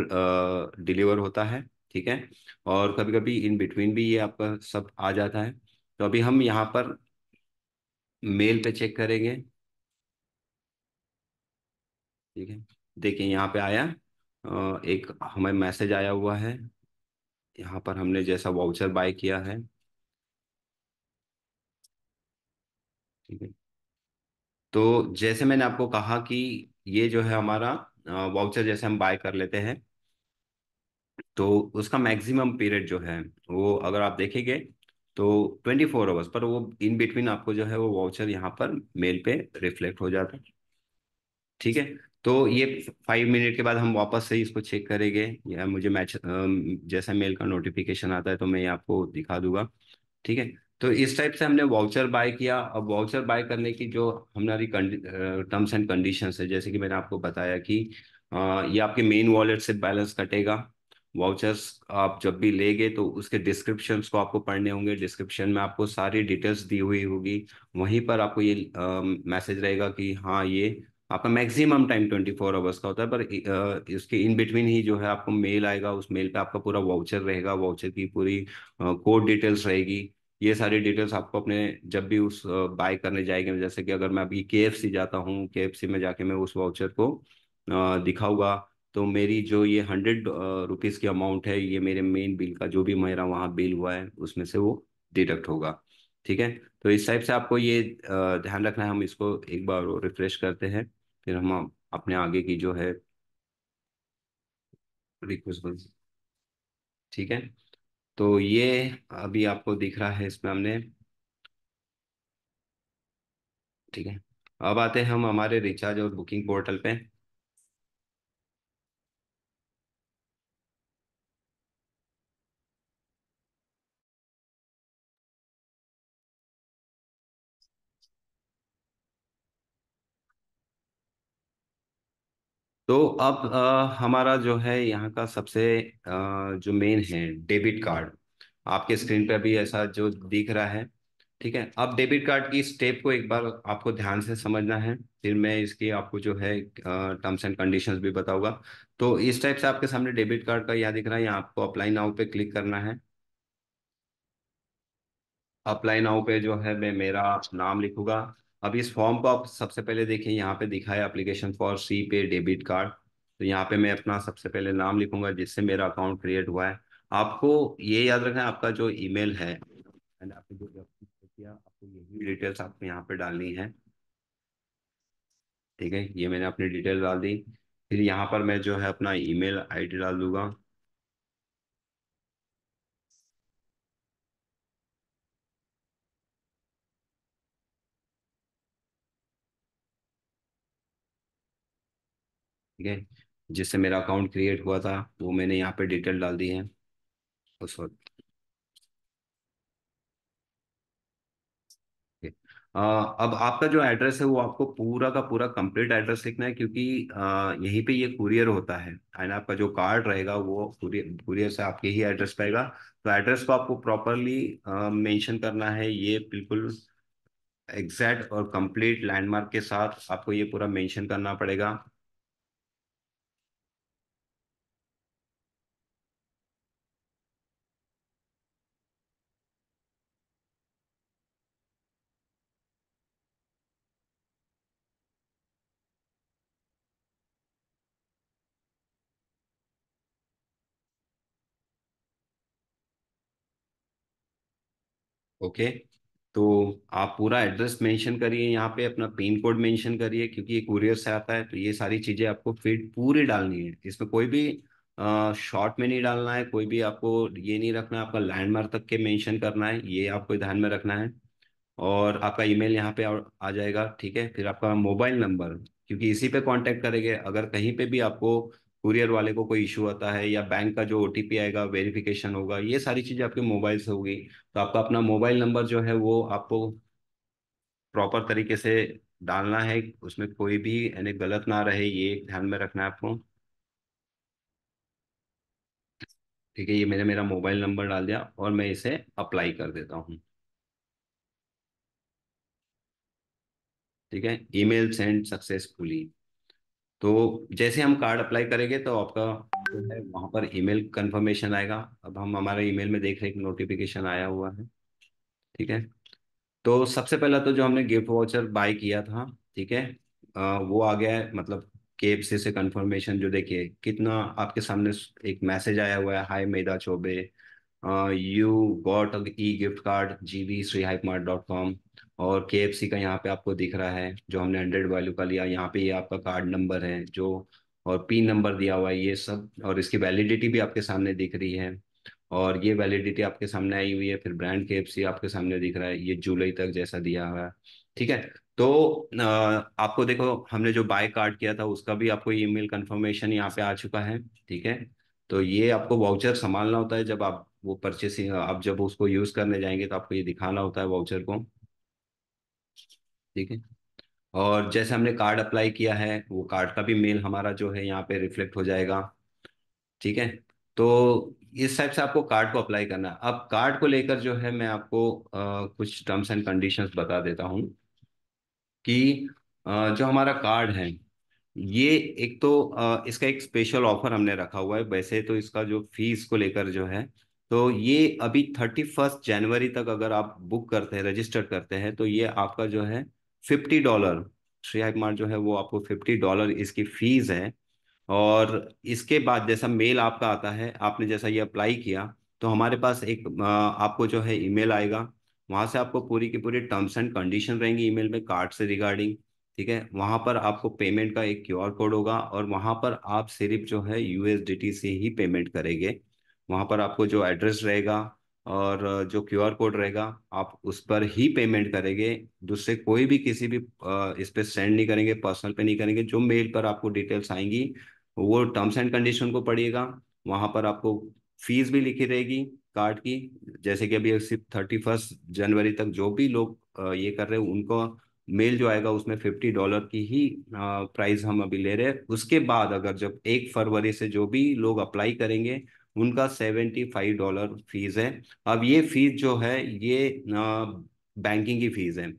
डिलीवर होता है। ठीक है, और कभी कभी इन बिटवीन भी ये आपका सब आ जाता है। तो अभी हम यहाँ पर मेल पे चेक करेंगे। ठीक है, देखिए यहाँ पे आया, एक हमें मैसेज आया हुआ है। यहाँ पर हमने जैसा वाउचर बाय किया है। ठीक है, तो जैसे मैंने आपको कहा कि ये जो है हमारा वाउचर जैसे हम बाय कर लेते हैं, तो उसका मैक्सिमम पीरियड जो है वो अगर आप देखेंगे तो 24 आवर्स, पर वो इन बिटवीन आपको जो है वो वाउचर यहाँ पर मेल पे रिफ्लेक्ट हो जाता है। ठीक है, तो ये 5 मिनट के बाद हम वापस से इसको चेक करेंगे, या मुझे मैच जैसा मेल का नोटिफिकेशन आता है तो मैं ये आपको दिखा दूंगा। ठीक है, तो इस टाइप से हमने वाउचर बाय किया। अब वाउचर बाय करने की जो हमारी टर्म्स एंड कंडीशंस है, जैसे कि मैंने आपको बताया कि ये आपके मेन वॉलेट से बैलेंस कटेगा। वाउचर्स आप जब भी लेंगे तो उसके डिस्क्रिप्शंस को आपको पढ़ने होंगे, डिस्क्रिप्शन में आपको सारी डिटेल्स दी हुई होगी। वहीं पर आपको ये मैसेज रहेगा कि हाँ ये आपका मैक्सिमम टाइम 24 आवर्स का होता है, पर इसके इन बिटवीन ही जो है आपको मेल आएगा, उस मेल पे आपका पूरा वाउचर रहेगा, वाउचर की पूरी कोड डिटेल्स रहेगी। ये सारी डिटेल्स आपको अपने जब भी उस बाय करने जाएंगे, जैसे कि अगर मैं अभी केएफसी जाता हूँ, केएफसी में जाके मैं उस वाउचर को दिखाऊंगा, तो मेरी जो ये 100 रुपीज़ की अमाउंट है, ये मेरे मेन बिल का जो भी मेरा वहाँ बिल हुआ है उसमें से वो डिडक्ट होगा। ठीक है, तो इस टाइप से आपको ये ध्यान रखना है। हम इसको एक बार रिफ्रेश करते हैं, फिर हम अपने आगे की जो है रिक्वेस्ट। ठीक है, तो ये अभी आपको दिख रहा है इसमें हमने। ठीक है, अब आते हैं हम हमारे रिचार्ज और बुकिंग पोर्टल पे। तो अब हमारा जो है यहाँ का सबसे जो मेन है डेबिट कार्ड। आपके स्क्रीन पे अभी ऐसा जो दिख रहा है। ठीक है, अब डेबिट कार्ड की स्टेप को एक बार आपको ध्यान से समझना है, फिर मैं इसकी आपको जो है टर्म्स एंड कंडीशंस भी बताऊंगा। तो इस टाइप से आपके सामने डेबिट कार्ड का यहाँ दिख रहा है, यहाँ आपको अप्लाई नाउ पे क्लिक करना है। अप्लाई नाउ पे जो है मैं मेरा नाम लिखूंगा। अब इस फॉर्म को आप सबसे पहले देखिए, यहाँ पे दिखा है एप्लीकेशन फॉर सी पे डेबिट कार्ड। तो यहाँ पे मैं अपना सबसे पहले नाम लिखूंगा जिससे मेरा अकाउंट क्रिएट हुआ है। आपको ये याद रखना है, आपका जो ईमेल है एंड आपने जो किया, आपको यही डिटेल्स आपको यहाँ पे डालनी है। ठीक है, ये मैंने अपनी डिटेल डाल दी। फिर यहाँ पर मैं जो है अपना ईमेल आईडी डाल दूंगा। ठीक है, जिससे मेरा अकाउंट क्रिएट हुआ था वो मैंने यहाँ पे डिटेल डाल दी है उस वक्त। अब आपका जो एड्रेस है वो आपको पूरा का पूरा कंप्लीट एड्रेस लिखना है, क्योंकि यहीं पे ये कुरियर होता है एंड आपका जो कार्ड रहेगा वो कुरियर कुरियर से आपके ही एड्रेस पे आएगा। तो एड्रेस को आपको प्रॉपरली मेंशन करना है, ये बिल्कुल एग्जैक्ट और कंप्लीट लैंडमार्क के साथ आपको ये पूरा मेंशन करना पड़ेगा। ओके, तो आप पूरा एड्रेस मेंशन करिए, यहाँ पे अपना पिन कोड मेंशन करिए, क्योंकि ये कुरियर से आता है तो ये सारी चीजें आपको फिट पूरी डालनी है, इसमें कोई भी शॉर्ट में नहीं डालना है, कोई भी आपको ये नहीं रखना है, आपका लैंडमार्क तक के मेंशन करना है, ये आपको ध्यान में रखना है। और आपका ईमेल यहाँ पे आ जाएगा। ठीक है, फिर आपका मोबाइल नंबर, क्योंकि इसी पे कांटेक्ट करेंगे अगर कहीं पे भी आपको कुरियर वाले को कोई इशू आता है या बैंक का जो ओटीपी आएगा वेरिफिकेशन होगा, ये सारी चीजें आपके मोबाइल से होगी। तो आपका अपना मोबाइल नंबर जो है वो आपको प्रॉपर तरीके से डालना है, उसमें कोई भी यानी गलत ना रहे, ये ध्यान में रखना है आपको। ठीक है, ये मैंने मेरा मोबाइल नंबर डाल दिया और मैं इसे अप्लाई कर देता हूँ। ठीक है, ईमेल सेंड सक्सेसफुली। तो जैसे हम कार्ड अप्लाई करेंगे तो आपका जो है वहाँ पर ईमेल कंफर्मेशन आएगा। अब हम हमारे ईमेल में देख रहे हैं कि नोटिफिकेशन आया हुआ है। ठीक है, तो सबसे पहला तो जो हमने गिफ्ट वाउचर बाय किया था, ठीक है, वो आ गया है, मतलब KFC से कंफर्मेशन। जो देखिए कितना आपके सामने एक मैसेज आया हुआ है, hi Medha Choubey, you got e gift card gb@srihypemart.com। और KFC का यहाँ पे आपको दिख रहा है जो हमने 100 वैल्यू का लिया, यहाँ पे ये आपका कार्ड नंबर है जो, और पिन नंबर दिया हुआ है ये सब, और इसकी वैलिडिटी भी आपके सामने दिख रही है। और ये वैलिडिटी आपके सामने आई हुई है, फिर ब्रांड KFC आपके सामने दिख रहा है, ये जुलाई तक जैसा दिया हुआ है। ठीक है, तो आपको देखो हमने जो बाय कार्ड किया था उसका भी आपको ईमेल कंफर्मेशन यहाँ पे आ चुका है। ठीक है, तो ये आपको वाउचर संभालना होता है, जब आप वो परचेसिंग आप जब उसको यूज करने जाएंगे तो आपको ये दिखाना होता है वाउचर को। ठीक है, और जैसे हमने कार्ड अप्लाई किया है वो कार्ड का भी मेल हमारा जो है यहाँ पे रिफ्लेक्ट हो जाएगा। ठीक है, तो इस टाइप से आपको कार्ड को अप्लाई करना है। अब कार्ड को लेकर जो है मैं आपको कुछ टर्म्स एंड कंडीशंस बता देता हूँ कि जो हमारा कार्ड है ये, एक तो इसका एक स्पेशल ऑफर हमने रखा हुआ है। वैसे तो इसका जो फीस को लेकर जो है, तो ये अभी 31 जनवरी तक अगर आप बुक करते हैं, रजिस्टर करते हैं, तो ये आपका जो है $50, श्री हाइक मार्ट जो है वो आपको $50 इसकी फीस है। और इसके बाद जैसा मेल आपका आता है, आपने जैसा ये अप्लाई किया, तो हमारे पास एक आपको जो है ईमेल आएगा, वहां से आपको पूरी की पूरी टर्म्स एंड कंडीशन रहेंगी ईमेल में कार्ड से रिगार्डिंग। ठीक है, वहां पर आपको पेमेंट का एक QR कोड होगा और वहां पर आप सिर्फ जो है USDT से ही पेमेंट करेंगे। वहां पर आपको जो एड्रेस रहेगा और जो QR कोड रहेगा, आप उस पर ही पेमेंट करेंगे। दूसरे कोई भी किसी भी इस पे सेंड नहीं करेंगे, पर्सनल पे नहीं करेंगे। जो मेल पर आपको डिटेल्स आएंगी वो टर्म्स एंड कंडीशन को पढ़िएगा, वहां पर आपको फीस भी लिखी रहेगी कार्ड की। जैसे कि अभी सिर्फ 31 जनवरी तक जो भी लोग ये कर रहे हैं उनको मेल जो आएगा उसमें $50 की ही प्राइस हम अभी ले रहे हैं। उसके बाद अगर जब 1 फरवरी से जो भी लोग अप्लाई करेंगे उनका $75 फीस है। अब ये फीस जो है ये बैंकिंग की फीस है।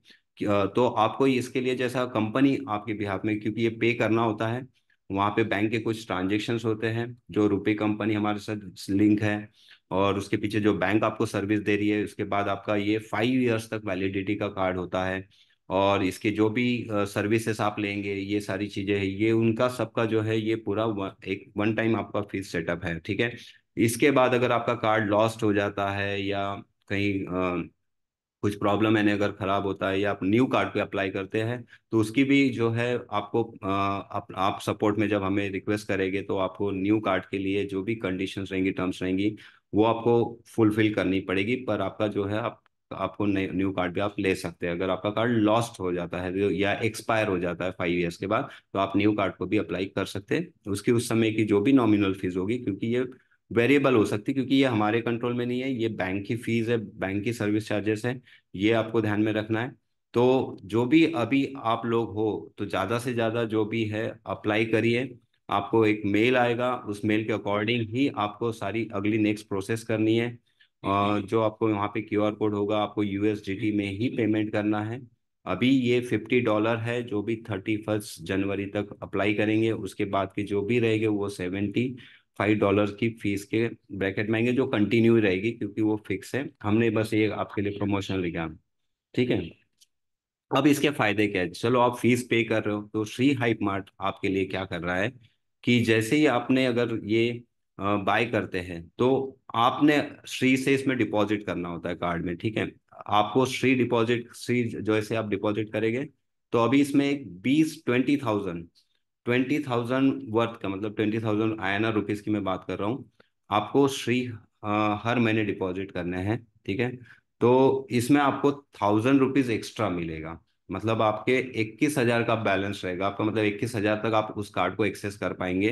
तो आपको इसके लिए जैसा कंपनी आपके बिहाफ में, क्योंकि ये पे करना होता है, वहाँ पे बैंक के कुछ ट्रांजेक्शन्स होते हैं जो रुपए कंपनी हमारे साथ लिंक है, और उसके पीछे जो बैंक आपको सर्विस दे रही है, उसके बाद आपका ये 5 इयर्स तक वैलिडिटी का कार्ड होता है। और इसके जो भी सर्विसेज आप लेंगे, ये सारी चीजें हैं, ये उनका सबका जो है ये पूरा एक वन टाइम आपका फीस सेटअप है, ठीक है। इसके बाद अगर आपका कार्ड लॉस्ट हो जाता है या कहीं कुछ प्रॉब्लम है, अगर खराब होता है या आप न्यू कार्ड पे अप्लाई करते हैं, तो उसकी भी जो है आपको आप सपोर्ट में जब हमें रिक्वेस्ट करेंगे तो आपको न्यू कार्ड के लिए जो भी कंडीशंस रहेंगी, टर्म्स रहेंगी, वो आपको फुलफिल करनी पड़ेगी। पर आपका जो है आपको न्यू कार्ड भी आप ले सकते हैं। अगर आपका कार्ड लॉस्ट हो जाता है या एक्सपायर हो जाता है 5 इयर्स के बाद, तो आप न्यू कार्ड को भी अप्लाई कर सकते हैं। उसकी उस समय की जो भी नॉमिनल फीस होगी, क्योंकि ये वेरिएबल हो सकती है, क्योंकि ये हमारे कंट्रोल में नहीं है, ये बैंक की फीस है, बैंक की सर्विस चार्जेस है, ये आपको ध्यान में रखना है। तो जो भी अभी आप लोग हो, तो ज़्यादा से ज़्यादा जो भी है अप्लाई करिए। आपको एक मेल आएगा, उस मेल के अकॉर्डिंग ही आपको सारी अगली नेक्स्ट प्रोसेस करनी है। जो आपको वहाँ पे QR कोड होगा, आपको USDT में ही पेमेंट करना है। अभी ये $50 है, जो भी 31 जनवरी तक अप्लाई करेंगे उसके बाद के जो भी रहेंगे वो $75 की फीस के ब्रैकेट में आएंगे, जो कंटिन्यू रहेगी क्योंकि वो फिक्स है। हमने बस ये आपके लिए प्रमोशनल लिखा, ठीक है। अब इसके फायदे क्या है, चलो आप फीस पे कर रहे हो, तो श्री हाइप मार्ट आपके लिए क्या कर रहा है कि जैसे ही आपने अगर ये बाय करते हैं, तो आपने श्री से इसमें डिपॉजिट करना होता है कार्ड में, ठीक है। आपको श्री डिपॉजिट, श्री जैसे आप डिपॉजिट करेंगे, तो अभी इसमें एक 20,000 वर्थ का, मतलब 20,000 INR रुपीज की मैं बात कर रहा हूँ, आपको श्री हर महीने डिपॉजिट करने हैं, ठीक है। तो इसमें आपको ₹1,000 एक्स्ट्रा मिलेगा। मतलब आपके 21,000 का बैलेंस रहेगा आपका, मतलब 21,000 तक आप उस कार्ड को एक्सेस कर पाएंगे।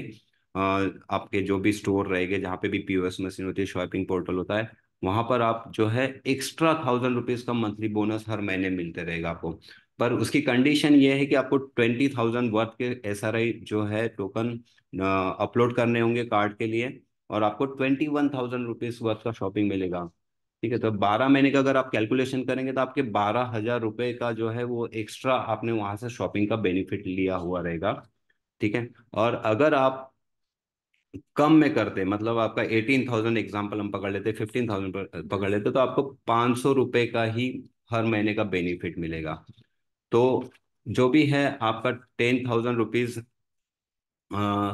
आपके जो भी स्टोर रहेंगे, जहाँ पे भी POS मशीन होती है, शॉपिंग पोर्टल होता है, वहां पर आप जो है एक्स्ट्रा ₹1,000 का मंथली बोनस हर महीने मिलते रहेगा आपको। पर उसकी कंडीशन ये है कि आपको 20,000 वर्थ के SRI जो है टोकन अपलोड करने होंगे कार्ड के लिए, और आपको ₹21,000 वर्थ का शॉपिंग मिलेगा, ठीक है। तो 12 महीने का अगर आप कैलकुलेशन करेंगे, तो आपके ₹12,000 का जो है वो एक्स्ट्रा आपने वहां से शॉपिंग का बेनिफिट लिया हुआ रहेगा, ठीक है। और अगर आप कम में करते, मतलब आपका 18,000 एग्जाम्पल हम पकड़ लेते, 15,000 पकड़ लेते, तो आपको ₹500 का ही हर महीने का बेनिफिट मिलेगा। तो जो भी है आपका ₹10,000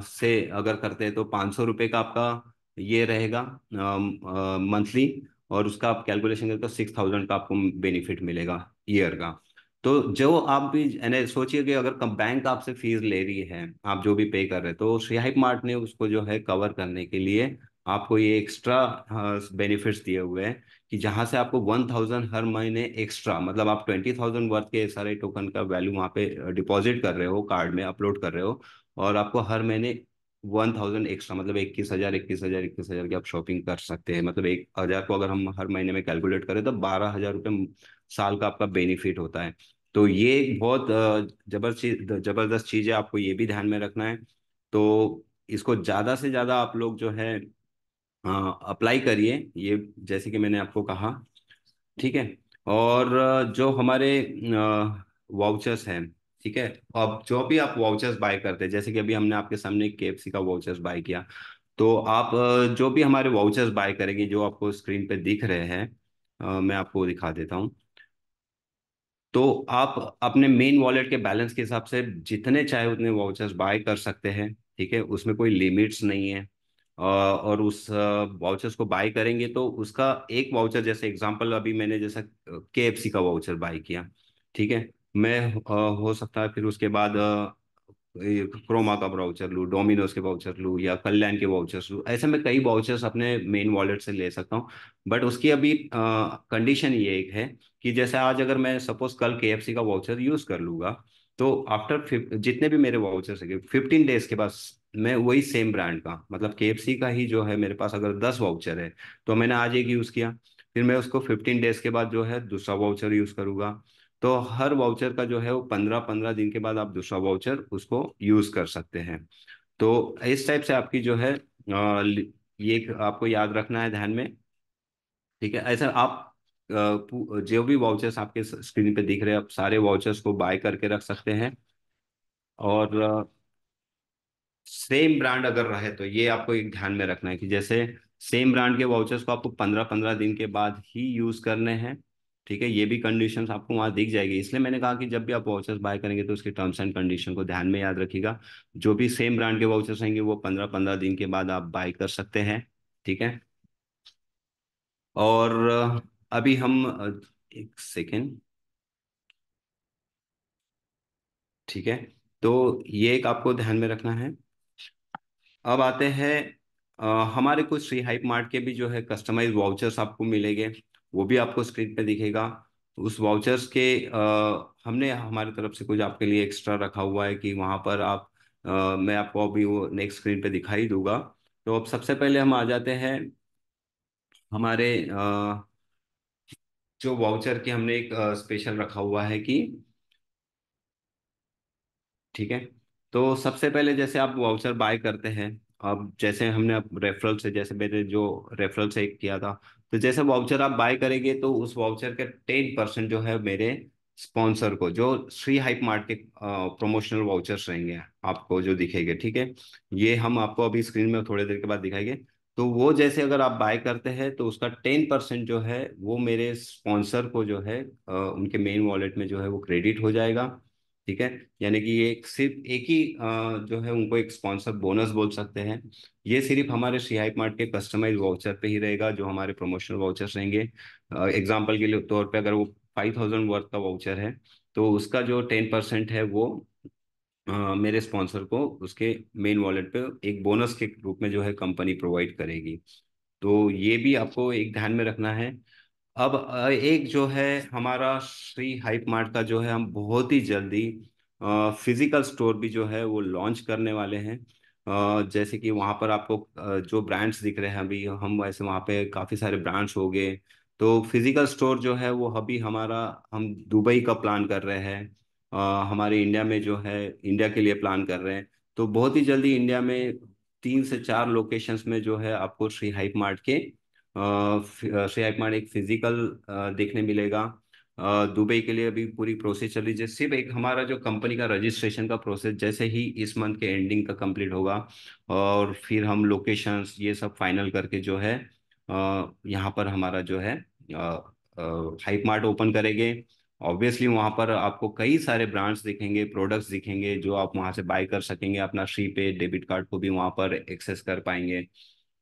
से अगर करते हैं, तो ₹500 का आपका ये रहेगा मंथली, और उसका आप कैलकुलेशन करते हो 6,000 का आपको बेनिफिट मिलेगा ईयर का। तो जो आप भी यानी सोचिए कि अगर बैंक आपसे फीस ले रही है, आप जो भी पे कर रहे हैं, तो श्री मार्ट ने उसको जो है कवर करने के लिए आपको ये एक्स्ट्रा बेनिफिट्स दिए हुए हैं, कि जहां से आपको 1,000 हर महीने एक्स्ट्रा, मतलब आप 20,000 वर्थ के सारे टोकन का वैल्यू वहां पे डिपॉजिट कर रहे हो, कार्ड में अपलोड कर रहे हो, और आपको हर महीने 1,000 एक्स्ट्रा, मतलब 21,000 21,000 21,000 की आप शॉपिंग कर सकते हैं। मतलब 1,000 को अगर हम हर महीने में कैलकुलेट करें, तो ₹12,000 साल का आपका बेनिफिट होता है। तो ये एक बहुत जबरदस्त चीज है, आपको ये भी ध्यान में रखना है। तो इसको ज्यादा से ज्यादा आप लोग जो है अप्लाई करिए, ये जैसे कि मैंने आपको कहा, ठीक है। और जो हमारे वाउचर्स हैं, ठीक है। अब जो भी आप वाउचर्स बाय करते हैं, जैसे कि अभी हमने आपके सामने KFC का वाउचर्स बाय किया, तो आप जो भी हमारे वाउचर्स बाय करेंगे, जो आपको स्क्रीन पे दिख रहे हैं, मैं आपको दिखा देता हूँ। तो आप अपने मेन वॉलेट के बैलेंस के हिसाब से जितने चाहे उतने वाउचर्स बाय कर सकते हैं, ठीक है। उसमें कोई लिमिट्स नहीं है। और उस वाउचर्स को बाय करेंगे तो उसका एक वाउचर, जैसे एग्जांपल अभी मैंने जैसा KFC का वाउचर बाय किया, ठीक है। मैं हो सकता है फिर उसके बाद क्रोमा का वाउचर लूँ, डोमिनोज के वाउचर लूँ, या कल्याण के वाउचर्स लूँ, ऐसे मैं कई वाउचर्स अपने मेन वॉलेट से ले सकता हूँ। बट उसकी अभी कंडीशन ये एक है कि जैसे आज अगर मैं सपोज कल KFC का वाउचर यूज कर लूंगा, तो आफ्टर जितने भी मेरे वाउचर्स है 15 डेज के बाद मैं वही सेम ब्रांड का, मतलब KFC का ही जो है, मेरे पास अगर 10 वाउचर है, तो मैंने आज एक यूज किया, फिर मैं उसको 15 डेज के बाद जो है दूसरा वाउचर यूज करूंगा, तो हर वाउचर का जो है वो 15-15 दिन के बाद आप दूसरा वाउचर उसको यूज कर सकते हैं। तो इस टाइप से आपकी जो है ये एक आपको याद रखना है ध्यान में। ठीक है, ऐसा आप जो भी वाउचर्स आपके स्क्रीन पे दिख रहे हैं, आप सारे वाउचर्स को बाय करके रख सकते हैं। और सेम ब्रांड अगर रहे तो ये आपको एक ध्यान में रखना है कि जैसे सेम ब्रांड के वाउचर्स को आपको 15-15 दिन के बाद ही यूज करने हैं। ठीक है, ये भी कंडीशंस आपको वहां दिख जाएगी, इसलिए मैंने कहा कि जब भी आप वाउचर्स बाय करेंगे तो उसके टर्म्स एंड कंडीशन को ध्यान में याद रखिएगा। जो भी सेम ब्रांड के वाउचर्स रहेंगे वो 15-15 दिन के बाद आप बाय कर सकते हैं। ठीक है। और अभी हम एक सेकेंड। ठीक है, तो ये एक आपको ध्यान में रखना है। अब आते हैं हमारे कुछ श्री हाइप मार्ट के भी जो है कस्टमाइज वाउचर्स आपको मिलेंगे। वो भी आपको स्क्रीन पे दिखेगा। उस वाउचर्स के हमने हमारी तरफ से कुछ आपके लिए एक्स्ट्रा रखा हुआ है कि वहाँ पर आप मैं आपको अभी वो नेक्स्ट स्क्रीन पे दिखाई दूंगा। तो अब सबसे पहले हम आ जाते हैं हमारे जो वाउचर की हमने एक स्पेशल रखा हुआ है कि ठीक है। तो सबसे पहले जैसे आप वाउचर बाय करते हैं, अब जैसे हमने अब रेफरल से, जैसे मैंने जो रेफरल से किया था, तो जैसे वाउचर आप बाय करेंगे तो उस वाउचर के 10% जो है मेरे स्पॉन्सर को, जो श्री हाइप मार्ट के प्रमोशनल वाउचर्स रहेंगे आपको जो दिखेंगे। ठीक है, ये हम आपको अभी स्क्रीन में थोड़ी देर के बाद दिखाएंगे। तो वो जैसे अगर आप बाय करते हैं तो उसका 10% जो है वो मेरे स्पॉन्सर को जो है उनके मेन वॉलेट में जो है वो क्रेडिट हो जाएगा। ठीक है, यानी कि ये सिर्फ एक ही जो है उनको एक स्पॉन्सर बोनस बोल सकते हैं। ये सिर्फ हमारे श्री हाइप मार्ट के कस्टमाइज वाउचर पे ही रहेगा, जो हमारे प्रमोशनल वाउचर्स रहेंगे। एग्जाम्पल के लिए तौर पे अगर वो 5,000 वर्थ का वाउचर है तो उसका जो 10% है वो मेरे स्पॉन्सर को उसके मेन वॉलेट पे एक बोनस के रूप में जो है कंपनी प्रोवाइड करेगी। तो ये भी आपको एक ध्यान में रखना है। अब एक जो है हमारा श्री हाइप मार्ट का जो है हम बहुत ही जल्दी फिजिकल स्टोर भी जो है वो लॉन्च करने वाले हैं। जैसे कि वहाँ पर आपको जो ब्रांड्स दिख रहे हैं अभी, हम वैसे वहाँ पे काफ़ी सारे ब्रांड्स हो गए। तो फिजिकल स्टोर जो है वो अभी हमारा, हम दुबई का प्लान कर रहे हैं। हमारे इंडिया में जो है, इंडिया के लिए प्लान कर रहे हैं। तो बहुत ही जल्दी इंडिया में 3 से 4 लोकेशंस में जो है आपको श्री हाइप मार्ट के श्री हाइप मार्ट एक फिजिकल देखने मिलेगा। दुबई के लिए अभी पूरी प्रोसेस चल रही है, सिर्फ एक हमारा जो कंपनी का रजिस्ट्रेशन का प्रोसेस जैसे ही इस मंथ के एंडिंग का कंप्लीट होगा, और फिर हम लोकेशंस ये सब फाइनल करके जो है यहाँ पर हमारा जो है हाइप मार्ट ओपन करेंगे। ऑब्वियसली वहाँ पर आपको कई सारे ब्रांड्स दिखेंगे, प्रोडक्ट्स दिखेंगे जो आप वहाँ से बाय कर सकेंगे, अपना श्री पे डेबिट कार्ड को भी वहाँ पर एक्सेस कर पाएंगे।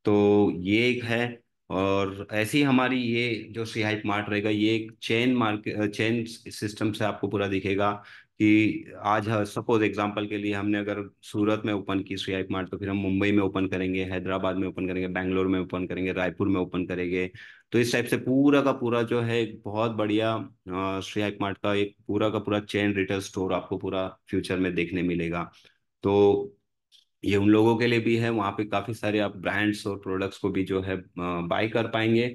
तो ये एक है। और ऐसी हमारी ये जो सी हाइप मार्ट रहेगा, ये एक चेन मार्केट, चेन सिस्टम से आपको पूरा दिखेगा कि आज सपोज एग्जांपल के लिए हमने अगर सूरत में ओपन की श्री हाइप मार्ट, तो फिर हम मुंबई में ओपन करेंगे, हैदराबाद में ओपन करेंगे, बैंगलोर में ओपन करेंगे, रायपुर में ओपन करेंगे। तो इस टाइप से पूरा का पूरा जो है एक बहुत बढ़िया श्री हाइप मार्ट का एक पूरा का पूरा चेन रिटेल स्टोर आपको पूरा फ्यूचर में देखने मिलेगा। तो ये उन लोगों के लिए भी है, वहाँ पे काफी सारे आप ब्रांड्स और प्रोडक्ट्स को भी जो है बाय कर पाएंगे।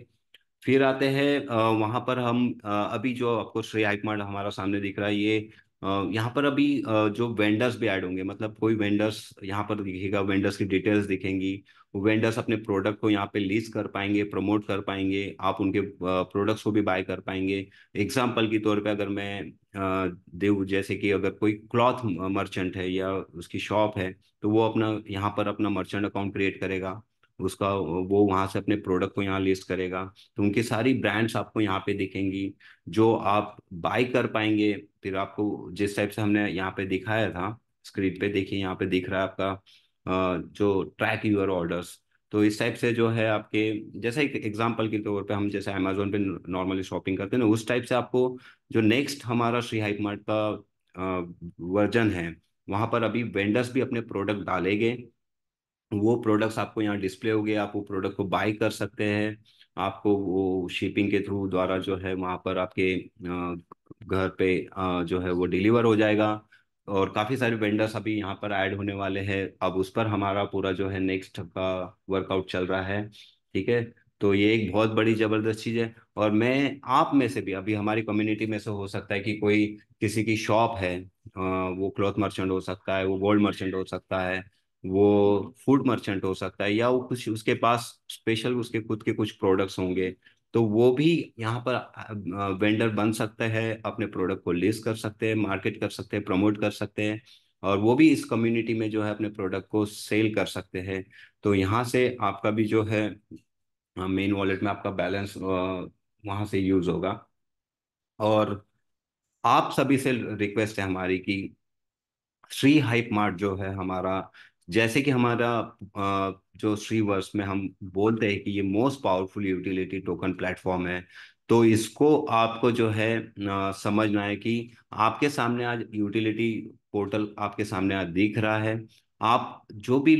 फिर आते हैं वहाँ पर हम अभी जो आपको श्री हाइप मार्ट हमारा सामने दिख रहा है, ये यहाँ पर अभी जो वेंडर्स भी ऐड होंगे, मतलब कोई वेंडर्स यहाँ पर दिखेगा, वेंडर्स की डिटेल्स दिखेंगी। वो वेंडर्स अपने प्रोडक्ट को यहाँ पे लीज कर पाएंगे, प्रमोट कर पाएंगे, आप उनके प्रोडक्ट्स को भी बाय कर पाएंगे। एग्जाम्पल के तौर पे अगर मैं देव, जैसे कि अगर कोई क्लॉथ मर्चेंट है या उसकी शॉप है, तो वो अपना यहाँ पर अपना मर्चेंट अकाउंट क्रिएट करेगा, उसका वो वहां से अपने प्रोडक्ट को यहाँ लिस्ट करेगा। तो उनकी सारी ब्रांड्स आपको यहाँ पे दिखेंगी जो आप बाय कर पाएंगे। फिर आपको जिस टाइप से हमने यहाँ पे दिखाया था स्क्रीन पे, देखिए यहाँ पे दिख रहा है आपका जो ट्रैक यूर ऑर्डर्स। तो इस टाइप से जो है आपके, जैसे एक एग्जांपल के तौर पे हम जैसे अमेजोन पे नॉर्मली शॉपिंग करते हैं ना, उस टाइप से आपको जो नेक्स्ट हमारा श्री हाइप मार्ट का वर्जन है, वहां पर अभी वेंडर्स भी अपने प्रोडक्ट डालेंगे। वो प्रोडक्ट्स आपको यहाँ डिस्प्ले हो गए, आप वो प्रोडक्ट को बाय कर सकते हैं। आपको वो शिपिंग के थ्रू द्वारा जो है वहाँ पर आपके घर पे जो है वो डिलीवर हो जाएगा। और काफ़ी सारे वेंडर्स अभी यहाँ पर ऐड होने वाले हैं, अब उस पर हमारा पूरा जो है नेक्स्ट का वर्कआउट चल रहा है। ठीक है। तो ये एक बहुत बड़ी जबरदस्त चीज है। और मैं आप में से भी, अभी हमारी कम्युनिटी में से हो सकता है कि कोई किसी की शॉप है, वो क्लॉथ मर्चेंट हो सकता है, वो गोल्ड मर्चेंट हो सकता है, वो फूड मर्चेंट हो सकता है, या वो कुछ उसके पास स्पेशल उसके खुद के कुछ प्रोडक्ट्स होंगे, तो वो भी यहाँ पर वेंडर बन सकते हैं, अपने प्रोडक्ट को लिस्ट कर सकते हैं, मार्केट कर सकते हैं, प्रमोट कर सकते हैं, और वो भी इस कम्युनिटी में जो है अपने प्रोडक्ट को सेल कर सकते हैं। तो यहाँ से आपका भी जो है मेन वॉलेट में आपका बैलेंस वहाँ से यूज होगा। और आप सभी से रिक्वेस्ट है हमारी कि श्री हाइप मार्ट जो है हमारा, जैसे कि हमारा जो श्री वर्स में हम बोलते हैं कि ये most powerful utility token platform है, तो इसको आपको जो है समझना है कि आपके सामने आज यूटिलिटी पोर्टल आपके सामने आज दिख रहा है। आप जो भी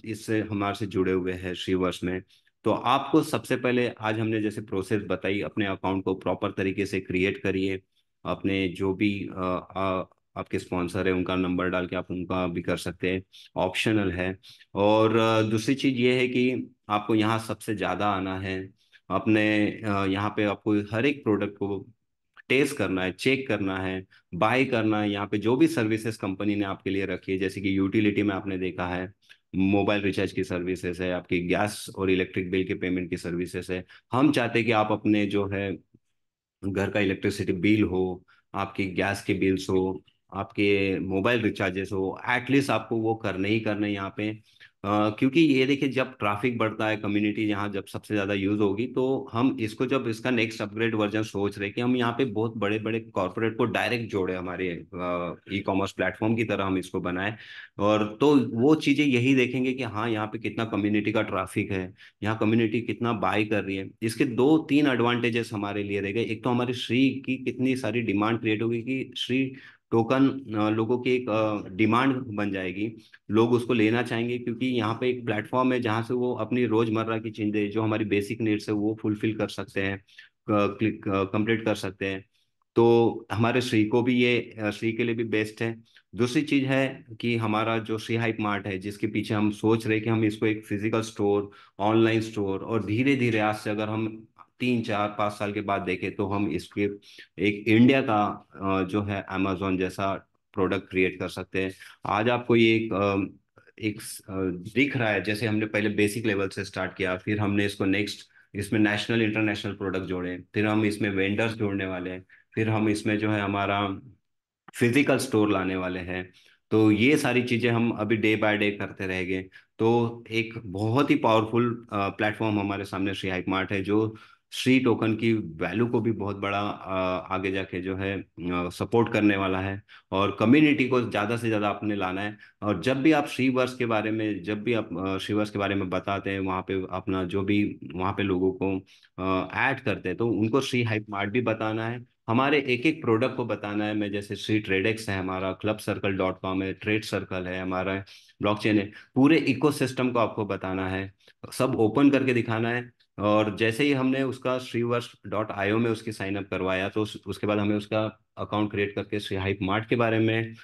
इससे हमारे से जुड़े हुए हैं श्री वर्स में, तो आपको सबसे पहले आज हमने जैसे प्रोसेस बताई, अपने अकाउंट को प्रॉपर तरीके से क्रिएट करिए। अपने जो भी आपके स्पॉन्सर है उनका नंबर डाल के आप उनका भी कर सकते हैं, ऑप्शनल है। और दूसरी चीज ये है कि आपको यहाँ सबसे ज्यादा आना है, अपने यहाँ पे आपको हर एक प्रोडक्ट को टेस्ट करना है, चेक करना है, बाय करना है। यहाँ पे जो भी सर्विसेज कंपनी ने आपके लिए रखी है, जैसे कि यूटिलिटी में आपने देखा है मोबाइल रिचार्ज की सर्विसेज है, आपकी गैस और इलेक्ट्रिक बिल के पेमेंट की सर्विसेज है। हम चाहते हैं कि आप अपने जो है घर का इलेक्ट्रिसिटी बिल हो, आपकी गैस के बिल्स हो, आपके मोबाइल रिचार्जेस हो, एटलीस्ट आपको वो करने ही करने यहाँ पे। क्योंकि ये देखिए, जब ट्रैफिक बढ़ता है, कम्युनिटी यहाँ जब सबसे ज्यादा यूज होगी, तो हम इसको जब इसका नेक्स्ट अपग्रेड वर्जन सोच रहे हैं कि हम यहाँ पे बहुत बड़े बड़े कॉर्पोरेट को डायरेक्ट जोड़े, हमारे ई कॉमर्स प्लेटफॉर्म की तरह हम इसको बनाए। और तो वो चीजें यही देखेंगे कि हाँ, यहाँ पे कितना कम्युनिटी का ट्रैफिक है, यहाँ कम्युनिटी कितना बाय कर रही है। इसके दो तीन एडवांटेजेस हमारे लिए रहेंगे। एक तो हमारी श्री की कितनी सारी डिमांड क्रिएट होगी कि श्री टोकन लोगों की एक डिमांड बन जाएगी, लोग उसको लेना चाहेंगे, क्योंकि यहाँ पे एक प्लेटफॉर्म है जहाँ से वो अपनी रोजमर्रा की चीजें, जो हमारी बेसिक नीड्स है, वो फुलफिल कर सकते हैं, क्लिक कंप्लीट कर सकते हैं। तो हमारे श्री को भी ये श्री के लिए भी बेस्ट है। दूसरी चीज है कि हमारा जो श्री हाइप मार्ट है, जिसके पीछे हम सोच रहे हैं कि हम इसको एक फिजिकल स्टोर, ऑनलाइन स्टोर, और धीरे धीरे आज से अगर हम 3 4 5 साल के बाद देखें तो हम इसके एक इंडिया का जो है अमेजोन जैसा प्रोडक्ट क्रिएट कर सकते हैं। आज आपको ये दिख रहा है, जैसे हमने पहले बेसिक लेवल से स्टार्ट किया, फिर हमने इसको नेक्स्ट इसमें नेशनल इंटरनेशनल प्रोडक्ट जोड़े, फिर हम इसमें वेंडर्स जोड़ने वाले हैं, फिर हम इसमें जो है हमारा फिजिकल स्टोर लाने वाले हैं। तो ये सारी चीजें हम अभी डे बाय डे करते रहेंगे। तो एक बहुत ही पावरफुल प्लेटफॉर्म हमारे सामने श्री हाइप मार्ट है, जो श्री टोकन की वैल्यू को भी बहुत बड़ा आगे जाके जो है सपोर्ट करने वाला है। और कम्युनिटी को ज्यादा से ज्यादा अपने लाना है। और जब भी आप श्रीवर्स के बारे में, जब भी आप श्रीवर्स के बारे में बताते हैं, वहाँ पे अपना जो भी वहाँ पे लोगों को ऐड करते हैं, तो उनको श्री हाइप मार्ट भी बताना है, हमारे एक एक प्रोडक्ट को बताना है। मैं जैसे श्री ट्रेडेक्स है, हमारा clubcircle.com है, ट्रेड सर्कल है, हमारा ब्लॉकचेन है, पूरे इकोसिस्टम को आपको बताना है, सब ओपन करके दिखाना है। और जैसे ही हमने उसका श्रीवर्स.io में उसकी साइन अप करवाया, तो उसके बाद हमें उसका अकाउंट क्रिएट करके श्री हाइप मार्ट के बारे में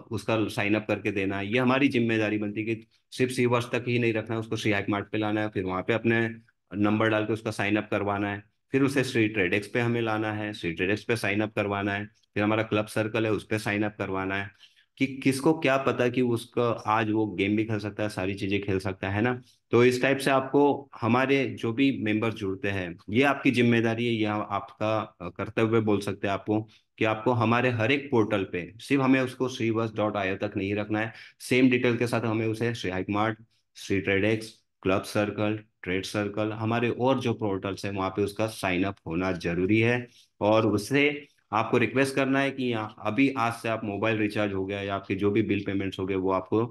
उसका साइन अप करके देना है। ये हमारी जिम्मेदारी बनती है कि सिर्फ श्रीवर्स तक ही नहीं रखना है, उसको श्री हाइप मार्ट पे लाना है, फिर वहां पे अपने नंबर डाल के उसका साइन अप करवाना है, फिर उसे श्री ट्रेडेक्स पे हमें लाना है, श्री ट्रेडेक्स पे साइन अप करवाना है, फिर हमारा क्लब सर्कल है उस पे साइन अप करवाना है। कि किसको क्या पता कि उसका आज वो गेम भी खेल सकता है, सारी चीजें खेल सकता है ना। तो इस टाइप से आपको हमारे जो भी मेंबर जुड़ते हैं, ये आपकी जिम्मेदारी है, यह आपका कर्तव्य बोल सकते हैं आपको, कि आपको हमारे हर एक पोर्टल पे सिर्फ हमें उसको श्रीवर्स.io तक नहीं रखना है, सेम डिटेल के साथ हमें उसे Shri hype mart, Shri Tradex, club circle, trade circle, हमारे और जो पोर्टल्स हैं वहां पे उसका साइन अप होना जरूरी है। और उससे आपको रिक्वेस्ट करना है कि यहाँ अभी आज से आप मोबाइल रिचार्ज हो गया या आपके जो भी बिल पेमेंट्स हो गए, वो आपको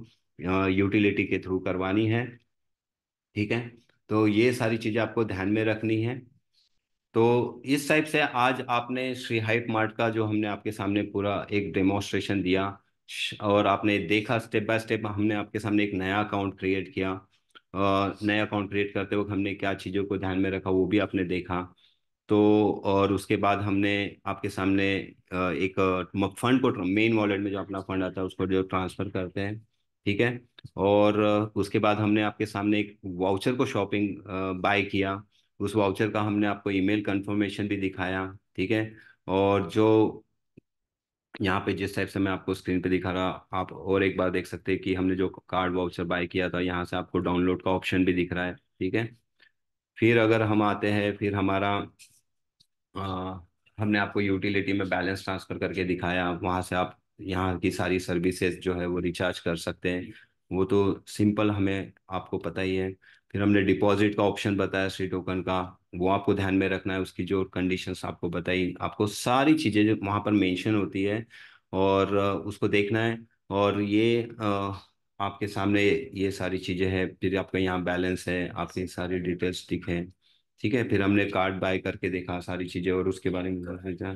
यूटिलिटी के थ्रू करवानी है। ठीक है। तो ये सारी चीजें आपको ध्यान में रखनी है। तो इस टाइप से आज आपने श्री हाइप मार्ट का जो हमने आपके सामने पूरा एक डेमोन्स्ट्रेशन दिया, और आपने देखा स्टेप बाय स्टेप, हमने आपके सामने एक नया अकाउंट क्रिएट किया, और नया अकाउंट क्रिएट करते वक्त हमने क्या चीज़ों को ध्यान में रखा वो भी आपने देखा। तो और उसके बाद हमने आपके सामने एक फंड को, मेन वॉलेट में जो अपना फंड आता है उसको जो ट्रांसफर करते हैं, ठीक है। और उसके बाद हमने आपके सामने एक वाउचर को शॉपिंग बाय किया। उस वाउचर का हमने आपको ईमेल कंफर्मेशन भी दिखाया। ठीक है। और जो यहाँ पे जिस टाइप से मैं आपको स्क्रीन पे दिखा रहा, आप और एक बार देख सकते हैं कि हमने जो कार्ड वाउचर बाय किया था, यहाँ से आपको डाउनलोड का ऑप्शन भी दिख रहा है। ठीक है। फिर अगर हम आते हैं, फिर हमारा आ, हमने आपको यूटिलिटी में बैलेंस ट्रांसफर करके दिखाया। वहां से आप यहाँ की सारी सर्विसेज जो है वो रिचार्ज कर सकते हैं। वो तो सिंपल, हमें आपको पता ही है। फिर हमने डिपॉजिट का ऑप्शन बताया, सी टोकन का। वो आपको ध्यान में रखना है, उसकी जो कंडीशंस आपको बताई, आपको सारी चीज़ें जो वहाँ पर मेंशन होती है, और उसको देखना है। और ये आपके सामने ये सारी चीज़ें हैं। फिर आपका यहाँ बैलेंस है, आपकी सारी डिटेल्स दिखे। ठीक है। फिर हमने कार्ड बाय करके देखा सारी चीजें, और उसके बारे में सोचा।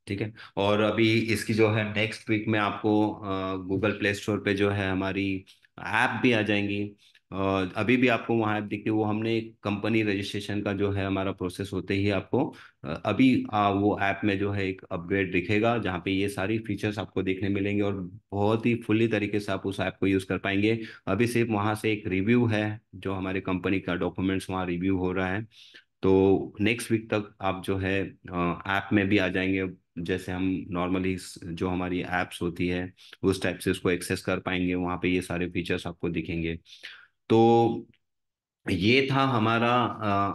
ठीक है। और अभी इसकी जो है नेक्स्ट वीक में आपको गूगल प्ले स्टोर पे जो है हमारी ऐप भी आ जाएंगी। अभी भी आपको वहाँ ऐप दिखती है, वो हमने कंपनी रजिस्ट्रेशन का जो है हमारा प्रोसेस होते ही आपको अभी वो ऐप में जो है एक अपग्रेड दिखेगा, जहाँ पे ये सारी फीचर्स आपको देखने मिलेंगे, और बहुत ही फुल्ली तरीके से आप उस ऐप को यूज़ कर पाएंगे। अभी सिर्फ वहाँ से एक रिव्यू है, जो हमारे कंपनी का डॉक्यूमेंट्स वहाँ रिव्यू हो रहा है। तो नेक्स्ट वीक तक आप जो है ऐप में भी आ जाएंगे। जैसे हम नॉर्मली जो हमारी एप्स होती है उस टाइप से उसको एक्सेस कर पाएंगे, वहाँ पे ये सारे फीचर्स आपको दिखेंगे। तो ये था हमारा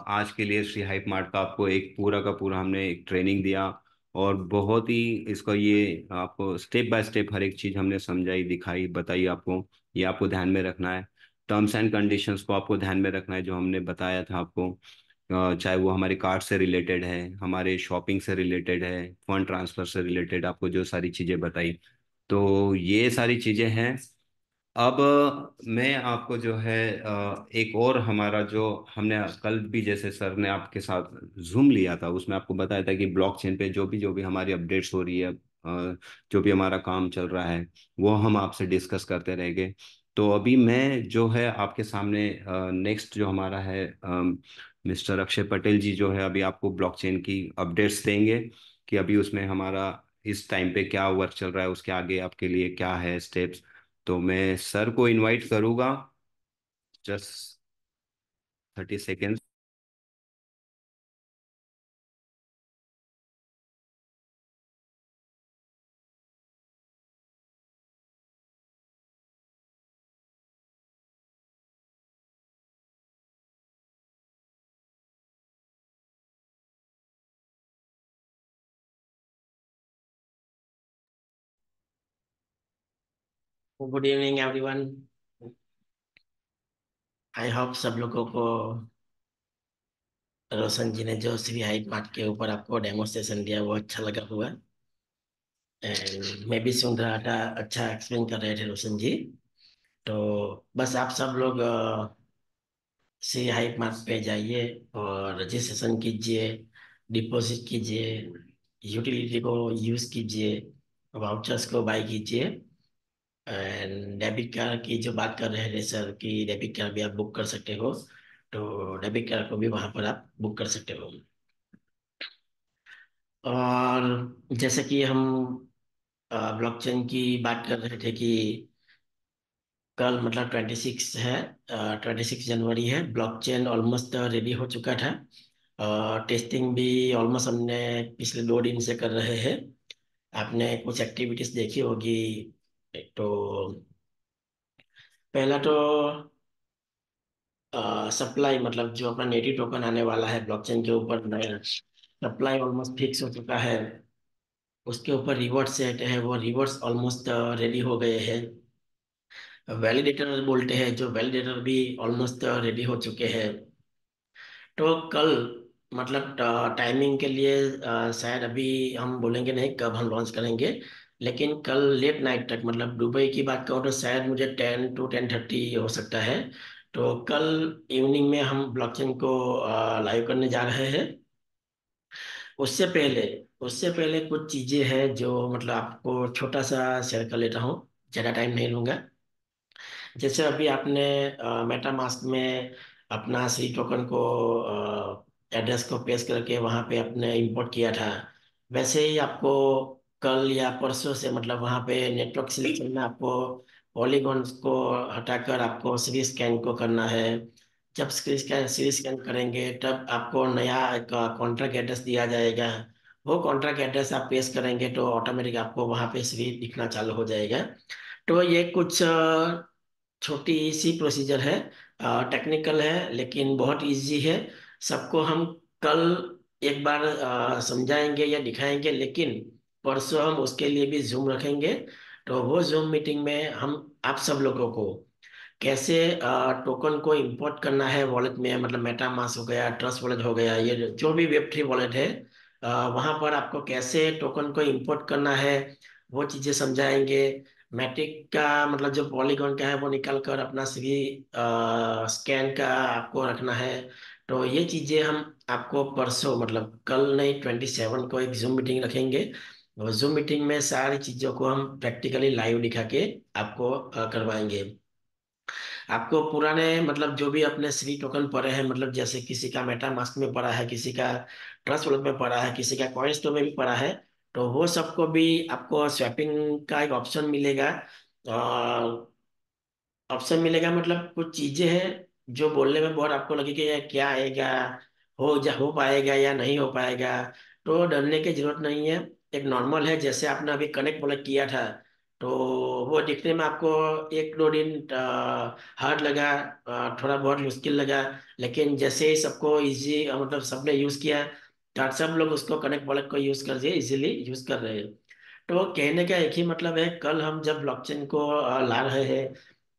आज के लिए श्री हाइप मार्ट का आपको एक पूरा का पूरा हमने एक ट्रेनिंग दिया। और बहुत ही इसका ये आपको स्टेप बाय स्टेप हर एक चीज़ हमने समझाई, दिखाई, बताई आपको। ये आपको ध्यान में रखना है। टर्म्स एंड कंडीशंस को आपको ध्यान में रखना है, जो हमने बताया था आपको। चाहे वो हमारे कार्ड से रिलेटेड है, हमारे शॉपिंग से रिलेटेड है, फंड ट्रांसफर से रिलेटेड, आपको जो सारी चीज़ें बताई, तो ये सारी चीज़ें हैं। अब मैं आपको जो है एक और हमारा जो हमने कल भी जैसे सर ने आपके साथ जूम लिया था, उसमें आपको बताया था कि ब्लॉकचेन पे जो भी हमारी अपडेट्स हो रही है, जो भी हमारा काम चल रहा है, वो हम आपसे डिस्कस करते रहेंगे। तो अभी मैं जो है आपके सामने नेक्स्ट जो हमारा है मिस्टर अक्षय पटेल जी जो है अभी आपको ब्लॉकचेन की अपडेट्स देंगे, कि अभी उसमें हमारा इस टाइम पे क्या वर्क चल रहा है, उसके आगे आपके लिए क्या है स्टेप्स। तो मैं सर को इनवाइट करूंगा। Just 30 second. Good evening everyone. I hope सब लोगों को रोशन जी ने जो श्री हाइट मार्ट के ऊपर आपको डेमोस्ट्रेशन दिया वो अच्छा लगा हुआ। एंड मैं भी सुन रहा था, अच्छा एक्सप्लेन कर रहे थे रोशन जी। तो बस आप सब लोग श्री हाइट मार्ट पे जाइए और रजिस्ट्रेशन कीजिए, डिपॉजिट कीजिए, यूटिलिटी को यूज कीजिए, वाउचर्स को बाय कीजिए। एंड डेबिट कार्ड की जो बात कर रहे थे सर कि डेबिट कार्ड भी आप बुक कर सकते हो, तो डेबिट कार्ड को भी वहां पर आप बुक कर सकते हो। और जैसे कि हम ब्लॉकचेन की बात कर रहे थे कि कल मतलब 26 है, 26 जनवरी है। ब्लॉकचेन ऑलमोस्ट रेडी हो चुका था। टेस्टिंग भी ऑलमोस्ट हमने पिछले 2 दिन से कर रहे हैं। आपने कुछ एक्टिविटीज देखी होगी। एक तो पहला तो सप्लाई, मतलब जो अपना नेटिव टोकन आने वाला है ब्लॉकचेन के ऊपर नया, सप्लाई ऑलमोस्ट फिक्स हो चुका है। उसके ऊपर रिवॉर्ड सेट है, वो रिवॉर्ड्स ऑलमोस्ट रेडी हो गए हैं। वैलिडेटर बोलते हैं, जो वैलिडेटर भी ऑलमोस्ट रेडी हो चुके हैं। तो कल मतलब टाइमिंग के लिए शायद अभी हम बोलेंगे नहीं कब हम लॉन्च करेंगे, लेकिन कल लेट नाइट तक, मतलब दुबई की बात करूँ तो शायद मुझे 10 to 10:30 हो सकता है। तो कल इवनिंग में हम ब्लॉकचेन को लाइव करने जा रहे हैं। उससे पहले उससे पहले कुछ चीजें हैं जो मतलब आपको छोटा सा शेयर कर लेता हूँ, ज़्यादा टाइम नहीं लूंगा। जैसे अभी आपने मेटा मास्क में अपना सी टोकन को, एड्रेस को पेस्ट करके वहाँ पे आपने इंपोर्ट किया था, वैसे ही आपको कल या परसों से मतलब वहाँ पे नेटवर्क सिलेक्शन में आपको पॉलीगॉन्स को हटाकर आपको सीरीज स्कैन को करना है। जब सीरीज स्कैन करेंगे तब आपको नया एक कॉन्ट्रैक्ट एड्रेस दिया जाएगा। वो कॉन्ट्रैक्ट एड्रेस आप पेश करेंगे तो ऑटोमेटिक आपको वहाँ पे सीरीज दिखना चालू हो जाएगा। तो ये कुछ छोटी सी प्रोसीजर है, टेक्निकल है लेकिन बहुत इजी है। सबको हम कल एक बार समझाएंगे या दिखाएंगे, लेकिन परसों हम उसके लिए भी जूम रखेंगे। तो वो जूम मीटिंग में हम आप सब लोगों को कैसे टोकन को इंपोर्ट करना है वॉलेट में, मतलब मेटामास्क हो गया, ट्रस्ट वॉलेट हो गया, ये जो भी वेब3 वॉलेट है, वहां पर आपको कैसे टोकन को इंपोर्ट करना है वो चीजें समझाएंगे। मैट्रिक का मतलब जो पॉलीगॉन का है वो निकाल कर अपना सीवी स्कैन का आपको रखना है। तो ये चीजें हम आपको परसों, मतलब कल नहीं, 27 को एक जूम मीटिंग रखेंगे। और जूम मीटिंग में सारी चीजों को हम प्रैक्टिकली लाइव दिखा के आपको करवाएंगे। आपको पुराने मतलब जो भी अपने श्री टोकन पड़े हैं, मतलब जैसे किसी का मेटा मास्क में पड़ा है, किसी का ट्रस्ट वॉलेट में पड़ा है, किसी का कॉइन स्टोर में भी पड़ा है, तो वो सबको भी आपको स्वैपिंग का एक ऑप्शन मिलेगा। ऑप्शन मिलेगा मतलब कुछ चीजें हैं जो बोलने में बहुत आपको लगे कि यार क्या आएगा, हो पाएगा या नहीं हो पाएगा। तो डरने की जरूरत नहीं है। एक नॉर्मल है, जैसे आपने अभी कनेक्ट बोला किया था, तो वो दिखने में आपको एक दो दिन हार्ड लगा, थोड़ा बहुत मुश्किल लगा, लेकिन जैसे ही सबको इजी मतलब सबने यूज किया, तो सब लोग उसको कनेक्ट वॉलेट को यूज कर दिए, इजीली यूज कर रहे हैं। तो कहने का एक ही मतलब है, कल हम जब ब्लॉकचेन को ला रहे हैं,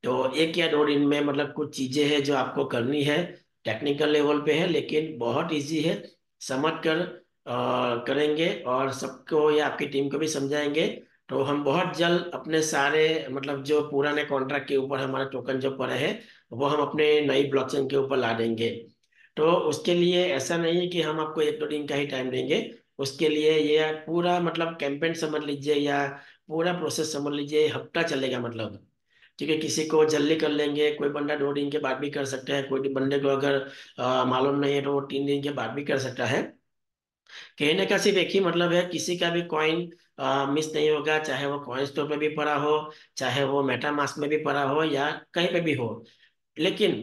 तो एक या दो दिन में मतलब कुछ चीजें हैं जो आपको करनी है, टेक्निकल लेवल पे है लेकिन बहुत इजी है। समझ कर करेंगे और सबको या आपकी टीम को भी समझाएंगे। तो हम बहुत जल्द अपने सारे मतलब जो पुराने कॉन्ट्रैक्ट के ऊपर हमारे टोकन जो पड़े हैं, वो हम अपने नई ब्लॉकचेन के ऊपर ला देंगे। तो उसके लिए ऐसा नहीं है कि हम आपको एक दो दिन का ही टाइम देंगे। उसके लिए ये पूरा मतलब कैंपेन समझ लीजिए या पूरा प्रोसेस समझ लीजिए, हफ्ता चलेगा मतलब। ठीक है, किसी को जल्दी कर लेंगे, कोई बंदा 2 दिन के बाद भी कर सकता है, कोई बंदे को अगर मालूम नहीं है तो वो 3 दिन के बाद भी कर सकता है। कहने का सिर्फ एक ही मतलब है, किसी का भी कॉइन मिस नहीं होगा, चाहे वो कॉइन स्टोर पे भी पड़ा हो, चाहे वो मेटा मास्क में भी पड़ा हो या कहीं पे भी हो। लेकिन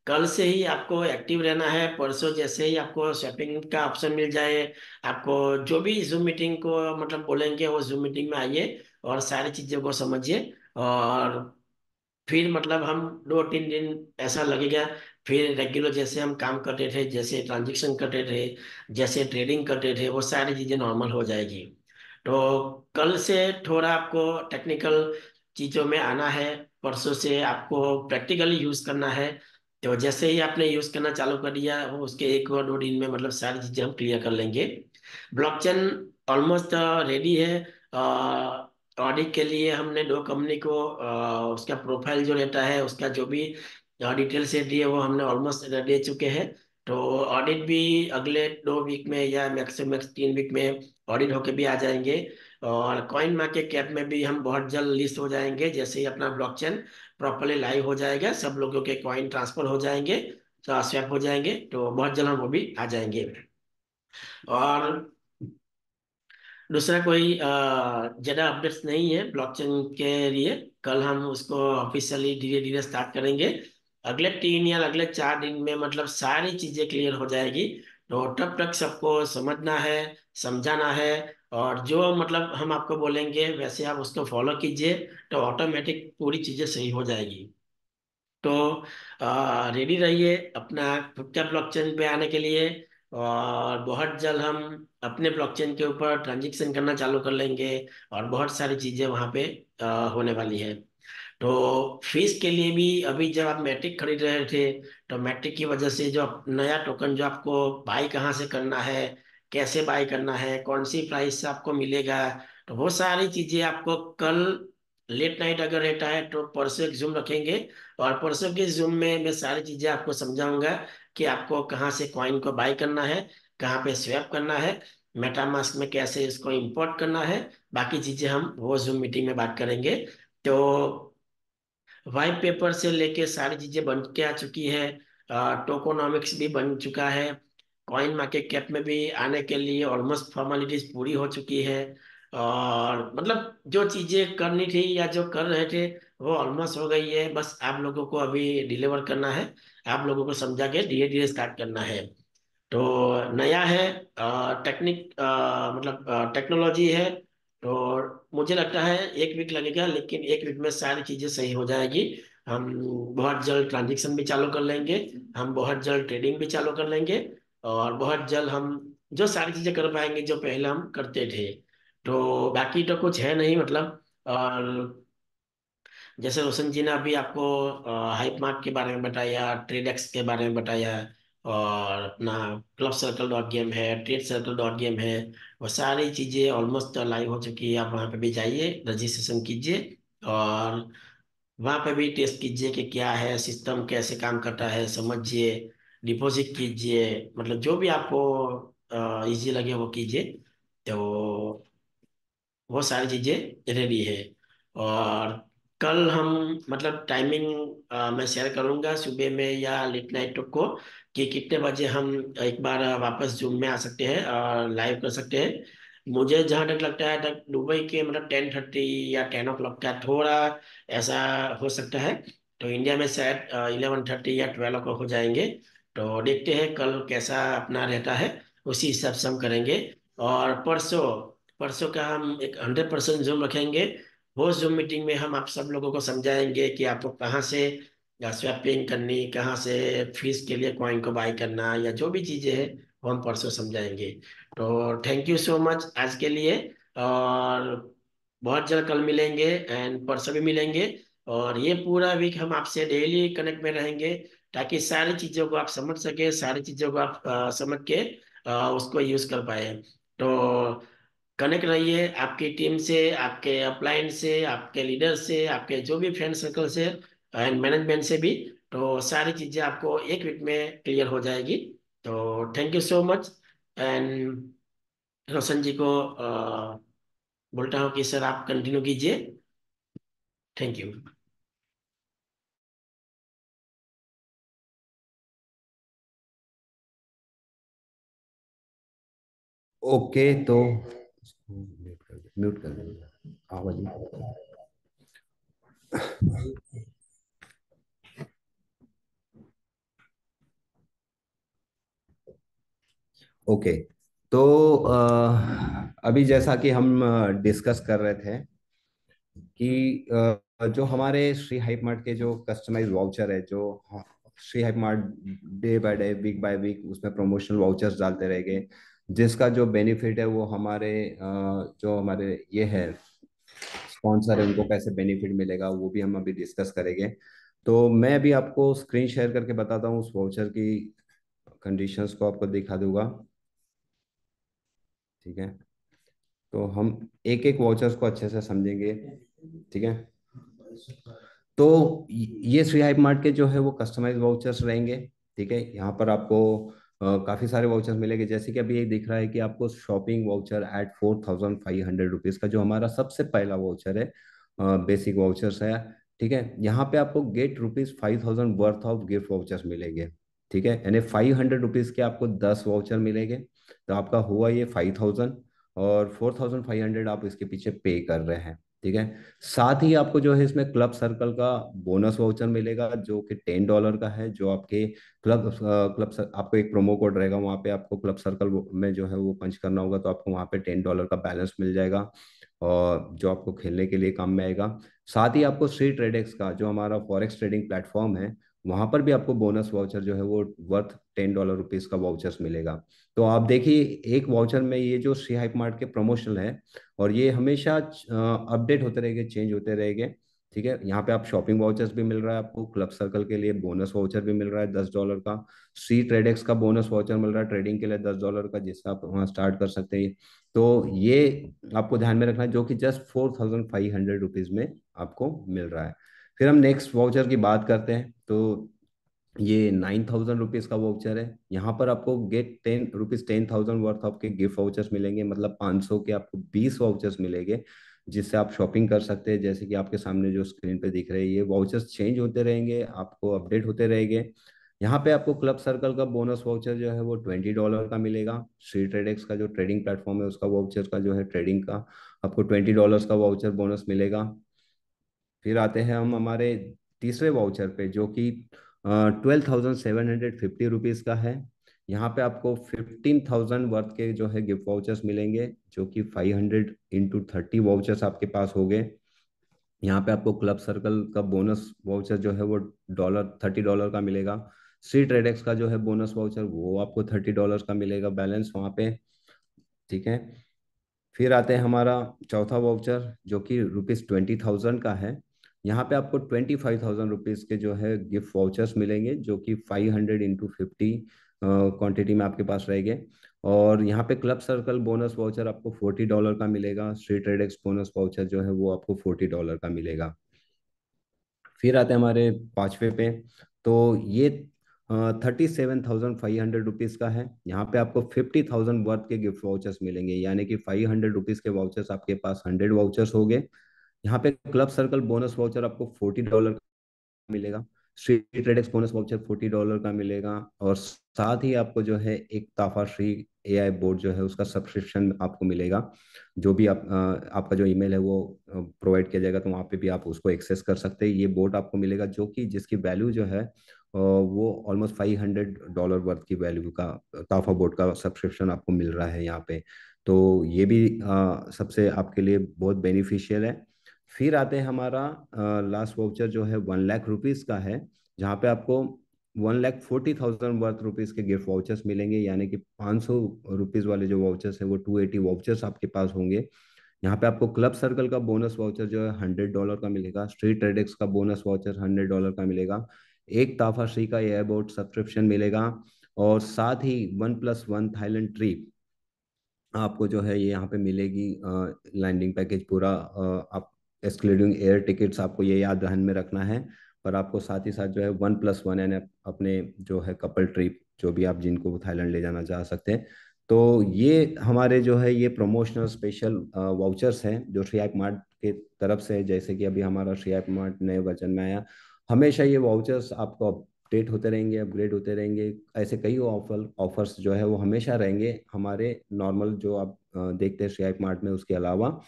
कल से ही आपको एक्टिव रहना है। परसों जैसे ही आपको स्वैपिंग का ऑप्शन मिल जाए, आपको जो भी जूम मीटिंग को मतलब बोलेंगे वो जूम मीटिंग में आइए और सारी चीजों को समझिए। और फिर मतलब हम 2-3 दिन ऐसा लगेगा, फिर रेगुलर जैसे हम काम करते थे, जैसे ट्रांजेक्शन करते थे, जैसे ट्रेडिंग करते थे, वो सारी चीजें नॉर्मल हो जाएगी। तो कल से थोड़ा आपको टेक्निकल चीजों में आना है, परसों से आपको प्रैक्टिकली यूज करना है। तो जैसे ही आपने यूज करना चालू कर दिया, वो उसके 1 और 2 दिन में मतलब सारी चीजें हम क्लियर कर लेंगे। ब्लॉकचेन ऑलमोस्ट रेडी है। ऑडिट के लिए हमने 2 कंपनी को उसका प्रोफाइल जो रहता है, उसका जो भी डिटेल से दिए वो हमने ऑलमोस्ट दे चुके हैं। तो ऑडिट भी अगले 2 वीक में या मैक्सिमम 3 वीक में ऑडिट होके भी आ जाएंगे। और कॉइन मार्केट कैप में भी हम बहुत जल्द लिस्ट हो जाएंगे, जैसे ही अपना ब्लॉकचेन प्रॉपरली लाइव हो जाएगा, सब लोगों के कॉइन ट्रांसफर हो जाएंगे, तो स्वैप हो जाएंगे, तो बहुत जल्द हम वो भी आ जाएंगे। और दूसरा कोई ज़्यादा अपडेट्स नहीं है ब्लॉकचेन के लिए। कल हम उसको ऑफिशियली धीरे धीरे स्टार्ट करेंगे। अगले 3 या अगले 4 दिन में मतलब सारी चीज़ें क्लियर हो जाएगी। तो तब तक सबको समझना है, समझाना है, और जो मतलब हम आपको बोलेंगे वैसे आप उसको फॉलो कीजिए, तो ऑटोमेटिक पूरी चीज़ें सही हो जाएगी। तो रेडी रहिए अपना खुद का ब्लॉकचेन पे आने के लिए। और बहुत जल्द हम अपने ब्लॉकचेन के ऊपर ट्रांजेक्शन करना चालू कर लेंगे, और बहुत सारी चीजें वहाँ पे होने वाली है। तो फीस के लिए भी अभी जब आप मैट्रिक खरीद रहे थे, तो मैट्रिक की वजह से जो नया टोकन जो आपको बाई कहाँ से करना है, कैसे बाई करना है, कौन सी प्राइस से आपको मिलेगा, तो वो सारी चीजें आपको कल लेट नाइट अगर रहता है तो परसों एक जूम रखेंगे। और परसों के जूम में मैं सारी चीजें आपको समझाऊंगा कि आपको कहाँ से कॉइन को बाई करना है, कहाँ पे स्वैप करना है, मेटामास्क में कैसे इसको इंपोर्ट करना है। बाकी चीजें हम वो जूम मीटिंग में बात करेंगे। तो वाइट पेपर से लेके सारी चीजें बन के आ चुकी है, टोकोनॉमिक्स भी बन चुका है, कॉइन मार्केट कैप में भी आने के लिए ऑलमोस्ट फॉर्मेलिटीज पूरी हो चुकी है। और मतलब जो चीजें करनी थी या जो कर रहे थे वो ऑलमोस्ट हो गई है, बस आप लोगों को अभी डिलीवर करना है। आप लोगों को समझा के धीरे धीरे स्टार्ट करना है। तो नया है, टेक्निक मतलब टेक्नोलॉजी है। तो मुझे लगता है 1 वीक लगेगा, लेकिन 1 वीक में सारी चीजें सही हो जाएगी। हम बहुत जल्द ट्रांजेक्शन भी चालू कर लेंगे, हम बहुत जल्द ट्रेडिंग भी चालू कर लेंगे, और बहुत जल्द हम जो सारी चीजें कर पाएंगे जो पहले हम करते थे। तो बाकी तो कुछ है नहीं मतलब। और जैसे रोशन जी ने अभी आपको हाइप मार्क के बारे में बताया, ट्रेड एक्स के बारे में बताया, और अपना क्लब सर्कल डॉट गेम है, ट्रेड सर्कल डॉट गेम है, वो सारी चीज़ें ऑलमोस्ट लाइव हो चुकी है। आप वहाँ पे भी जाइए, रजिस्ट्रेशन कीजिए, और वहाँ पे भी टेस्ट कीजिए कि क्या है सिस्टम, कैसे काम करता है, समझिए, डिपॉजिट कीजिए, मतलब जो भी आपको इजी लगे वो कीजिए। तो वो सारी चीजें रेडी है। और कल हम मतलब टाइमिंग मैं शेयर करूंगा सुबह में या लेट नाइट को, कि कितने बजे हम एक बार वापस जूम में आ सकते हैं और लाइव कर सकते हैं। मुझे जहाँ तक लगता है तक दुबई के मतलब 10:30 या 10 o'clock का थोड़ा ऐसा हो सकता है। तो इंडिया में शायद 11:30 या 12 o'clock हो जाएंगे। तो देखते हैं कल कैसा अपना रहता है, उसी हिसाब से हम करेंगे। और परसों परसों का हम एक 100% जूम रखेंगे। वो जूम मीटिंग में हम आप सब लोगों को समझाएंगे कि आपको कहाँ से स्वैपिंग करनी, कहाँ से फीस के लिए कॉइन को बाय करना, या जो भी चीज़ें हैं वो हम परसों समझाएंगे। तो थैंक यू सो मच आज के लिए। और बहुत जल्द कल मिलेंगे एंड परसों भी मिलेंगे। और ये पूरा वीक हम आपसे डेली कनेक्ट में रहेंगे, ताकि सारी चीज़ों को आप समझ सके, सारी चीज़ों को आप समझ के उसको यूज़ कर पाए। तो कनेक्ट रहिए आपकी टीम से, आपके अपलाइन से, आपके लीडर से, आपके जो भी फ्रेंड सर्कल से एंड मैनेजमेंट से भी। तो सारी चीजें आपको 1 वीक में क्लियर हो जाएगी। तो thank you so much. And Roshan ji को बोलता हूँ कि सर आप कंटिन्यू कीजिए। Thank you. ओके, तो म्यूट कर देंगे आवाज नहीं। ओके, तो अभी जैसा कि हम डिस्कस कर रहे थे कि जो हमारे श्री हाइप मार्ट के जो कस्टमाइज वाउचर है, जो Shri Hype Mart day by day, week by week उसमें प्रमोशनल वाउचर्स डालते रहेंगे, जिसका जो बेनिफिट है वो हमारे जो हमारे ये है स्पॉन्सर है उनको कैसे बेनिफिट मिलेगा, वो भी हम अभी डिस्कस करेंगे। तो मैं अभी आपको स्क्रीन शेयर करके बताता हूँ उस वाउचर की कंडीशंस को आपको दिखा दूंगा। ठीक है, तो हम एक एक वाउचर्स को अच्छे से समझेंगे। ठीक है, तो ये श्री हाइप मार्ट के जो है वो कस्टमाइज वाउचर्स रहेंगे। ठीक है, यहाँ पर आपको काफी सारे वाउचर्स मिलेंगे, जैसे कि अभी ये दिख रहा है कि आपको शॉपिंग वाउचर एट 4500 रुपीज का, जो हमारा सबसे पहला वाउचर है, बेसिक वाउचर्स है। ठीक है, यहाँ पे आपको get ₹5000 worth of gift vouchers मिलेंगे। ठीक है, यानी 500 रुपीज के आपको 10 वाउचर मिलेंगे, तो आपका हुआ ये 5000, और 4500 आप इसके पीछे पे कर रहे हैं। ठीक है, साथ ही आपको जो है इसमें क्लब सर्कल का बोनस वाउचर मिलेगा, जो कि $10 का है, जो आपके आपको एक प्रोमो कोड रहेगा, वहाँ पे आपको क्लब सर्कल में जो है वो पंच करना होगा, तो आपको वहाँ पे $10 का बैलेंस मिल जाएगा, और जो आपको खेलने के लिए काम में आएगा। साथ ही आपको श्री ट्रेडेक्स का, जो हमारा फॉरेक्स ट्रेडिंग प्लेटफॉर्म है, वहाँ पर भी आपको बोनस वाउचर जो है वो वर्थ $10 का वाउचर्स मिलेगा। तो आप देखिए, एक वाउचर में ये जो श्री हाइप मार्ट के प्रमोशनल है, और ये हमेशा अपडेट होते रहेंगे, चेंज होते रहेंगे। ठीक है, यहाँ पे आप शॉपिंग वाउचर्स भी मिल रहा है, आपको क्लब सर्कल के लिए बोनस वाउचर भी मिल रहा है $10 का, सी ट्रेडेक्स का बोनस वाउचर मिल रहा है ट्रेडिंग के लिए $10 का, जिससे आप वहाँ स्टार्ट कर सकते हैं। तो ये आपको ध्यान में रखना है, जो कि जस्ट 4500 रुपीज में आपको मिल रहा है। फिर हम नेक्स्ट वाउचर की बात करते हैं, तो ये ₹9000 का वाउचर है। यहाँ पर आपको गेट ₹10,000 वर्थ ऑफ के गिफ्ट वाउचर्स मिलेंगे, मतलब 500 के आपको 20 वाउचर्स मिलेंगे, जिससे आप शॉपिंग कर सकते हैं। जैसे कि आपके सामने जो स्क्रीन पे दिख रहे हैं, ये वाउचर्स चेंज होते रहेंगे, आपको अपडेट होते रहेंगे। यहाँ पे आपको क्लब सर्कल का बोनस वाउचर जो है वो $20 का मिलेगा। श्री ट्रेडेक्स का जो ट्रेडिंग प्लेटफॉर्म है उसका वाउचर का जो है ट्रेडिंग का आपको $20 का वाउचर बोनस मिलेगा। फिर आते हैं हम हमारे तीसरे वाउचर पे, जो कि 12,750 रुपीज़ का है। यहाँ पे आपको 15,000 वर्थ के जो है गिफ्ट वाउचर्स मिलेंगे, जो कि 500 × 30 वाउचर्स आपके पास हो गए। यहाँ पे आपको क्लब सर्कल का बोनस वाउचर जो है वो $30 का मिलेगा। सी ट्रेडेक्स का जो है बोनस वाउचर वो आपको $30 का मिलेगा बैलेंस वहाँ पे। ठीक है। फिर आते हैं हमारा चौथा वाउचर, जो कि ₹20,000 का है। यहाँ पे आपको ₹25,000 के जो है गिफ्ट वाउचर्स मिलेंगे, जो कि 500 × 50 क्वांटिटी में आपके पास रहेंगे। और यहाँ पे क्लब सर्कल बोनस वाउचर आपको $40 का मिलेगा। स्ट्रीट ट्रेडेक्स बोनस वाउचर जो है वो आपको $40 का मिलेगा। फिर आते हैं हमारे पांचवे पे। तो ये 37,500 रुपीज़ का है। यहाँ पे आपको 50,000 वर्थ के गिफ्ट वाउचर्स मिलेंगे, यानी कि 500 रुपीज़ के वाउचर्स आपके पास 100 वाउचर्स हो गए। यहाँ पे क्लब सर्कल बोनस वाउचर आपको $40 मिलेगा। श्री ट्रेडेक्स बोनस वाउचर $40 का मिलेगा। और साथ ही आपको जो है एक ताफा श्री एआई बोर्ड जो है उसका सब्सक्रिप्शन आपको मिलेगा। जो भी आपका जो ईमेल है वो प्रोवाइड किया जाएगा, तो वहाँ पे भी आप उसको एक्सेस कर सकते हैं। ये बोर्ड आपको मिलेगा, जो कि जिसकी वैल्यू जो है वो ऑलमोस्ट $500 वर्थ की वैल्यू का ताफा बोर्ड का सब्सक्रिप्शन आपको मिल रहा है यहाँ पे। तो ये भी सबसे आपके लिए बहुत बेनिफिशियल है। फिर आते हैं हमारा लास्ट वाउचर, जो है 1 लाख रुपीज़ का है। जहाँ पे आपको 1,40,000 वर्थ रुपीज़ के गिफ्ट वाउचर्स मिलेंगे, यानी कि 500 रुपीज़ वाले जो वाउचर्स है वो 280 वाउचर्स आपके पास होंगे। यहाँ पे आपको क्लब सर्कल का बोनस वाउचर जो है $100 का मिलेगा। स्ट्रीट ट्रेडेक्स का बोनस वाउचर $100 का मिलेगा। एक ताफा श्री का एयरबोर्ड सब्सक्रिप्शन मिलेगा। और साथ ही 1+1 थाईलैंड ट्रिप आपको जो है ये यहाँ पे मिलेगी। लैंडिंग पैकेज पूरा आप एक्सक्लूडिंग एयर टिकट्स, आपको ये याद ध्यान में रखना है। पर आपको साथ ही साथ जो है 1+1 यानी अपने जो है कपल ट्रिप, जो भी आप जिनको थाईलैंड ले जाना चाह सकते हैं। तो ये हमारे जो है ये प्रमोशनल स्पेशल वाउचर्स हैं जो श्री ऐप मार्ट के तरफ से है। जैसे कि अभी हमारा श्री ऐप मार्ट नए वर्जन में आया, हमेशा ये वाउचर्स आपको अपडेट होते रहेंगे, अपग्रेड होते रहेंगे। ऐसे कई ऑफर्स जो है वो हमेशा रहेंगे हमारे नॉर्मल जो आप देखते हैं शेयर मार्ट में, उसके अलावा।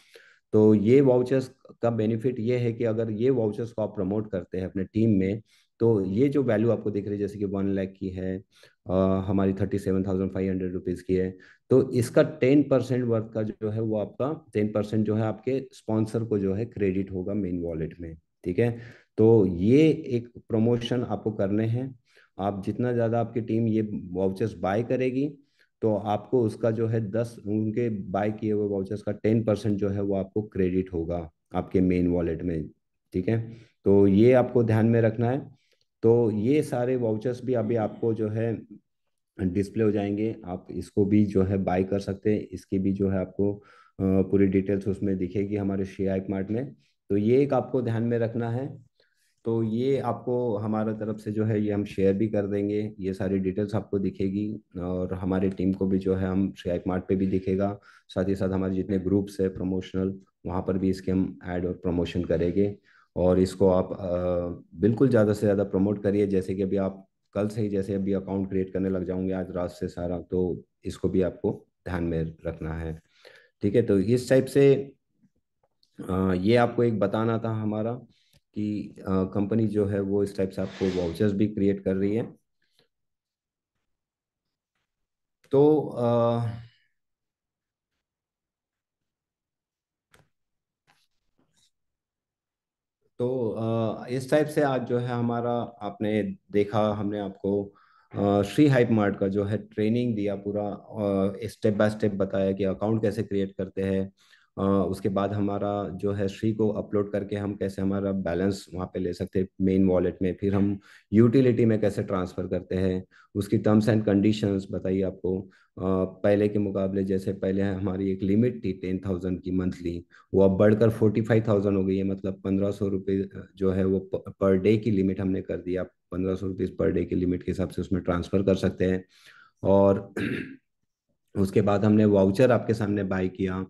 तो ये वाउचर्स का बेनिफिट ये है कि अगर ये वाउचर्स को आप प्रमोट करते हैं अपने टीम में, तो ये जो वैल्यू आपको दिख रही है जैसे कि 1 लाख की है, हमारी 37,500 रुपीज़ की है, तो इसका 10% वर्थ का जो है वो आपका 10% जो है आपके स्पॉन्सर को जो है क्रेडिट होगा मेन वॉलेट में। ठीक है। तो ये एक प्रमोशन आपको करने हैं। आप जितना ज़्यादा आपकी टीम ये वाउचर्स बाय करेगी, तो आपको उसका जो है 10 उनके बाय किए हुए वाउचर्स का 10% जो है वो आपको क्रेडिट होगा आपके मेन वॉलेट में। ठीक है। तो ये आपको ध्यान में रखना है। तो ये सारे वाउचर्स भी अभी आपको जो है डिस्प्ले हो जाएंगे, आप इसको भी जो है बाय कर सकते हैं। इसकी भी जो है आपको पूरी डिटेल्स उसमें दिखेगी हमारे शेयर मार्ट में। तो ये एक आपको ध्यान में रखना है। तो ये आपको हमारा तरफ से जो है ये हम शेयर भी कर देंगे, ये सारी डिटेल्स आपको दिखेगी। और हमारे टीम को भी जो है हम शेयर मार्ट पे भी दिखेगा। साथ ही साथ हमारे जितने ग्रुप्स है प्रमोशनल, वहाँ पर भी इसके हम ऐड और प्रमोशन करेंगे। और इसको आप बिल्कुल ज़्यादा से ज़्यादा प्रमोट करिए। जैसे कि अभी आप कल से ही जैसे अभी अकाउंट क्रिएट करने लग जाऊंगे आज रात से सारा, तो इसको भी आपको ध्यान में रखना है। ठीक है। तो इस टाइप से ये आपको एक बताना था हमारा कि कंपनी जो है वो इस टाइप से आपको वाउचर्स भी क्रिएट कर रही है। तो इस टाइप से आज जो है हमारा आपने देखा, हमने आपको श्री हाइप मार्ट का जो है ट्रेनिंग दिया पूरा, स्टेप बाय स्टेप बताया कि अकाउंट कैसे क्रिएट करते हैं। उसके बाद हमारा जो है श्री को अपलोड करके हम कैसे हमारा बैलेंस वहाँ पे ले सकते हैं मेन वॉलेट में, फिर हम यूटिलिटी में कैसे ट्रांसफ़र करते हैं, उसकी टर्म्स एंड कंडीशंस बताइए आपको। पहले के मुकाबले जैसे पहले हमारी एक लिमिट थी 10,000 की मंथली, वो अब बढ़कर 45,000 हो गई है। मतलब 1,500 रुपये जो है वो पर डे की लिमिट हमने कर दी। आप 1,500 रुपीज़ पर डे की लिमिट के हिसाब से उसमें ट्रांसफ़र कर सकते हैं। और उसके बाद हमने वाउचर आपके सामने बाय किया,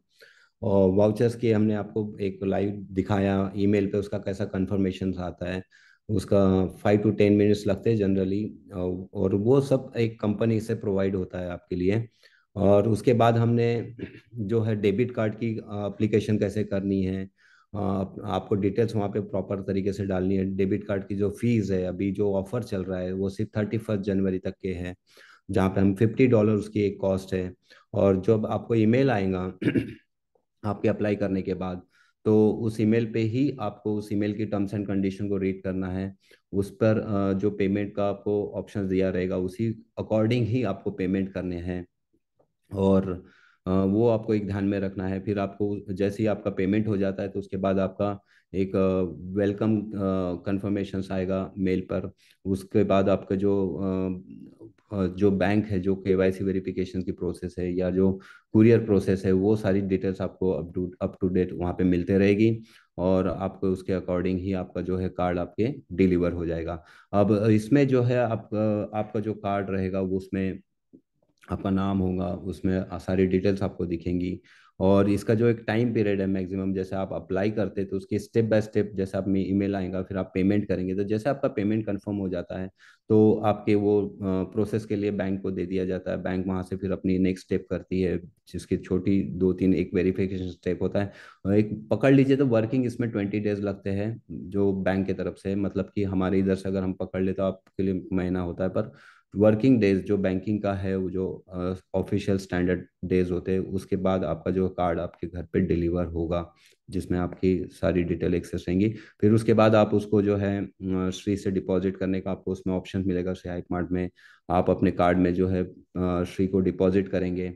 और वाउचर्स की हमने आपको एक लाइव दिखाया ईमेल पे उसका कैसा कंफर्मेशन आता है। उसका 5 to 10 मिनट्स लगते हैं जनरली। और वो सब एक कंपनी से प्रोवाइड होता है आपके लिए। और उसके बाद हमने जो है डेबिट कार्ड की एप्लीकेशन कैसे करनी है, आपको डिटेल्स वहाँ पे प्रॉपर तरीके से डालनी है। डेबिट कार्ड की जो फीस है, अभी जो ऑफर चल रहा है वो सिर्फ 31 जनवरी तक के है, जहाँ पे हम $50 उसकी एक कॉस्ट है। और जब आपको ईमेल आएगा आपके अप्लाई करने के बाद, तो उस ईमेल पे ही आपको उस ईमेल की टर्म्स एंड कंडीशन को रीड करना है। उस पर जो पेमेंट का आपको ऑप्शन दिया रहेगा उसी अकॉर्डिंग ही आपको पेमेंट करने हैं। और वो आपको एक ध्यान में रखना है। फिर आपको जैसे ही आपका पेमेंट हो जाता है तो उसके बाद आपका एक वेलकम कंफर्मेशन आएगा मेल पर। उसके बाद आपका जो बैंक है, जो केवाईसी वेरिफिकेशन की प्रोसेस है या जो कुरियर प्रोसेस है, वो सारी डिटेल्स आपको अप टू डेट वहाँ पे मिलते रहेगी। और आपको उसके अकॉर्डिंग ही आपका जो है कार्ड आपके डिलीवर हो जाएगा। अब इसमें जो है आपका जो कार्ड रहेगा वो उसमें आपका नाम होगा, उसमें सारी डिटेल्स आपको दिखेंगी। और इसका जो एक टाइम पीरियड है मैक्सिमम, जैसे आप अप्लाई करते हैं तो उसकी स्टेप बाय स्टेप, जैसे आप में ईमेल आएगा फिर आप पेमेंट करेंगे, तो जैसे आपका पेमेंट कंफर्म हो जाता है तो आपके वो प्रोसेस के लिए बैंक को दे दिया जाता है। बैंक वहाँ से फिर अपनी नेक्स्ट स्टेप करती है, जिसकी छोटी दो तीन एक वेरिफिकेशन स्टेप होता है। एक पकड़ लीजिए तो वर्किंग इसमें 20 डेज लगते हैं जो बैंक की तरफ से, मतलब कि हमारे इधर से अगर हम पकड़ ले तो आपके लिए महीना होता है। पर वर्किंग डेज जो बैंकिंग का है, वो जो ऑफिशियल स्टैंडर्ड डेज होते हैं, उसके बाद आपका जो कार्ड आपके घर पे डिलीवर होगा, जिसमें आपकी सारी डिटेल एक्सेस रहेंगी। फिर उसके बाद आप उसको जो है श्री से डिपॉजिट करने का आपको उसमें ऑप्शन मिलेगा श्री हाइप मार्ट में। आप अपने कार्ड में जो है श्री को डिपॉजिट करेंगे।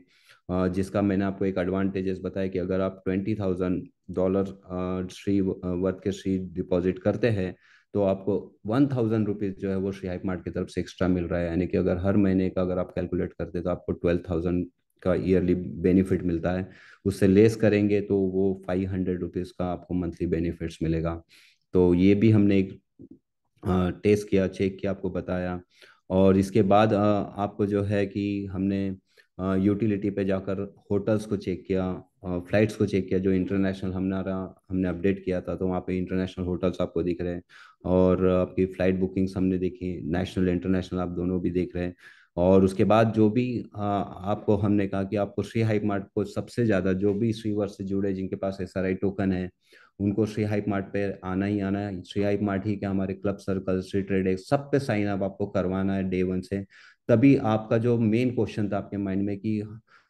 जिसका मैंने आपको एक एडवांटेजेस बताया कि अगर आप $20,000 श्री वर्थ के श्री डिपॉजिट करते हैं तो आपको ₹1,000 जो है वो श्री हाइप मार्ट की तरफ से एक्स्ट्रा मिल रहा है। यानी कि अगर हर महीने का अगर आप कैलकुलेट करते हैं तो आपको 12,000 का ईयरली बेनिफिट मिलता है। उससे लेस करेंगे तो वो ₹500 का आपको मंथली बेनिफिट्स मिलेगा। तो ये भी हमने एक टेस्ट किया, चेक किया, आपको बताया। और इसके बाद आपको जो है कि हमने यूटिलिटी पे जाकर होटल्स को चेक किया, फ्लाइट्स को चेक किया। जो इंटरनेशनल हमने अपडेट किया था, तो वहाँ पे इंटरनेशनल होटल्स आपको दिख रहे हैं। और आपकी फ़्लाइट बुकिंग्स हमने देखी, नेशनल इंटरनेशनल आप दोनों भी देख रहे हैं। और उसके बाद जो भी आपको हमने कहा कि आपको श्री हाइप मार्ट को सबसे ज़्यादा जो भी श्रीवर से जुड़े जिनके पास SRI टोकन है, उनको श्री हाइप मार्ट पे आना ही आना है। श्री हाइप मार्ट ही क्या, हमारे क्लब सर्कल, श्री ट्रेड सब पे साइन अप आपको करवाना है डे 1 से। तभी आपका जो मेन क्वेश्चन था आपके माइंड में कि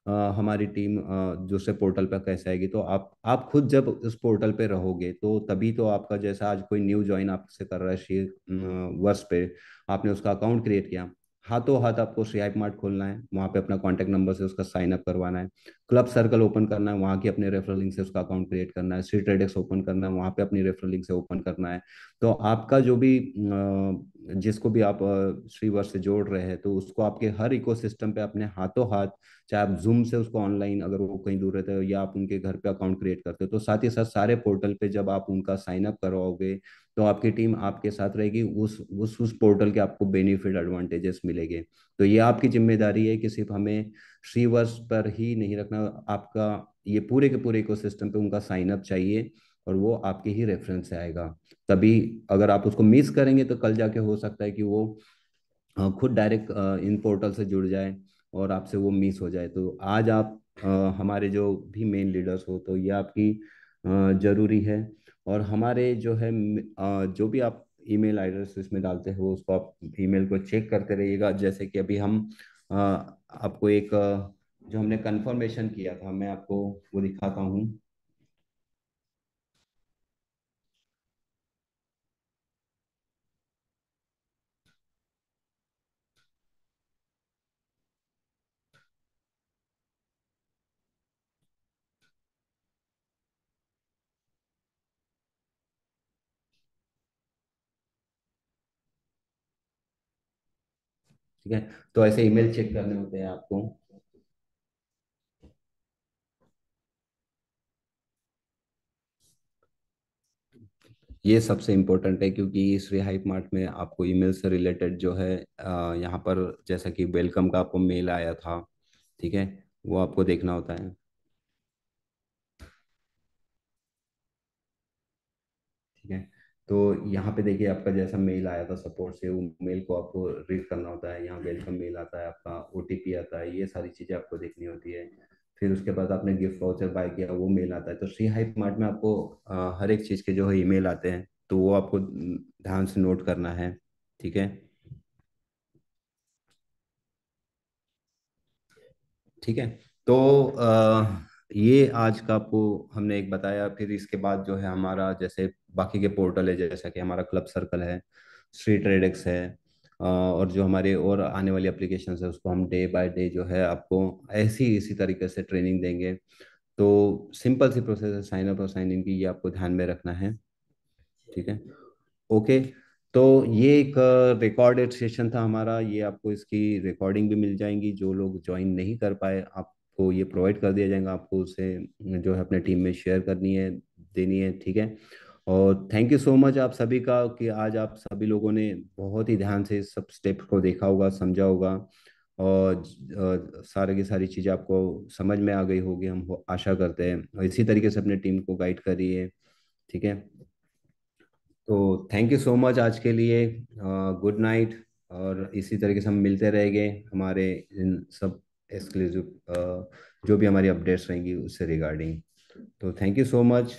हमारी टीम दूसरे पोर्टल पर कैसे आएगी, तो आप खुद जब उस पोर्टल पे रहोगे तो तभी तो आपका, जैसा आज कोई न्यू ज्वाइन आपसे कर रहा है श्री वर्ष पे, आपने उसका अकाउंट क्रिएट किया, हाथों हाथ आपको श्री हाइप मार्ट खोलना है, वहाँ पे अपना कॉन्टैक्ट नंबर से उसका साइन अप करवाना है। क्लब सर्कल ओपन करना है, वहाँ की अपने रेफरल लिंक से उसका अकाउंट क्रिएट करना है। सी ट्रेडेक्स ओपन करना है, वहाँ पे अपनी रेफरल लिंक से ओपन करना है। तो आपका जो भी जिसको भी आप श्रीवर्स से जोड़ रहे हैं, तो उसको आपके हर इकोसिस्टम पे अपने हाथों हाथ, चाहे आप जूम से उसको ऑनलाइन, अगर वो कहीं दूर रहते हो या आप उनके घर पे अकाउंट क्रिएट करते हो, तो साथ ही साथ सारे पोर्टल पे जब आप उनका साइन अप करवाओगे तो आपकी टीम आपके साथ रहेगी। उस पोर्टल के आपको बेनिफिट एडवांटेजेस मिलेंगे। तो ये आपकी जिम्मेदारी है कि सिर्फ हमें श्रीवर्स पर ही नहीं रखना, आपका ये पूरे के पूरे इकोसिस्टम पे उनका साइन अप चाहिए। और वो आपके ही रेफरेंस से आएगा। तभी अगर आप उसको मिस करेंगे तो कल जाके हो सकता है कि वो खुद डायरेक्ट इन पोर्टल से जुड़ जाए और आपसे वो मिस हो जाए। तो आज आप हमारे जो भी मेन लीडर्स हो, तो ये आपकी जरूरी है। और हमारे जो है जो भी आप ईमेल एड्रेस इसमें डालते हैं वो उसको आप ईमेल को चेक करते रहिएगा। जैसे कि अभी हम आपको एक जो हमने कंफर्मेशन किया था, मैं आपको वो दिखाता हूँ। ठीक है, तो ऐसे ईमेल चेक करने होते हैं आपको। ये सबसे इम्पोर्टेंट है, क्योंकि इस रिहाइप मार्ट में आपको ईमेल से रिलेटेड जो है यहाँ पर जैसा कि वेलकम का आपको मेल आया था, ठीक है, वो आपको देखना होता है। ठीक है, तो यहाँ पे देखिए आपका जैसा मेल आया था सपोर्ट से, वो मेल को आपको रीड करना होता है। यहाँ वेलकम मेल आता है, आपका ओटीपी आता है, ये सारी चीज़ें आपको देखनी होती है। फिर उसके बाद आपने गिफ्ट वाउचर बाय किया, वो मेल आता है। तो श्री हाइप मार्ट में आपको हर एक चीज़ के जो है ईमेल आते हैं, तो वो आपको ध्यान से नोट करना है। ठीक है। ठीक है। तो ये आज का आपको हमने एक बताया। फिर इसके बाद जो है हमारा जैसे बाकी के पोर्टल है, जैसा कि हमारा क्लब सर्कल है, स्ट्रीट ट्रेडेक्स है, और जो हमारे और आने वाली एप्लीकेशन है उसको हम डे बाय डे जो है आपको ऐसी इसी तरीके से ट्रेनिंग देंगे। तो सिंपल सी प्रोसेस है साइन अप और साइन इन की, ये आपको ध्यान में रखना है। ठीक है। ओके। तो ये एक रिकॉर्डेड सेशन था हमारा, ये आपको इसकी रिकॉर्डिंग भी मिल जाएंगी। जो लोग ज्वाइन नहीं कर पाए, आपको ये प्रोवाइड कर दिया जाएगा, आपको उसे जो है अपने टीम में शेयर करनी है, देनी है। ठीक है। और थैंक यू सो मच आप सभी का कि आज आप सभी लोगों ने बहुत ही ध्यान से इस सब स्टेप्स को देखा होगा, समझा होगा, और सारे की सारी चीज़ें आपको समझ में आ गई होगी, हम आशा करते हैं। और इसी तरीके से अपने टीम को गाइड करिए। ठीक है। तो थैंक यू सो मच आज के लिए। Good night. और इसी तरीके से हम मिलते रहेंगे हमारे इन सब एक्सक्लूसिव जो भी हमारी अपडेट्स रहेंगी उससे रिगार्डिंग। तो थैंक यू सो मच।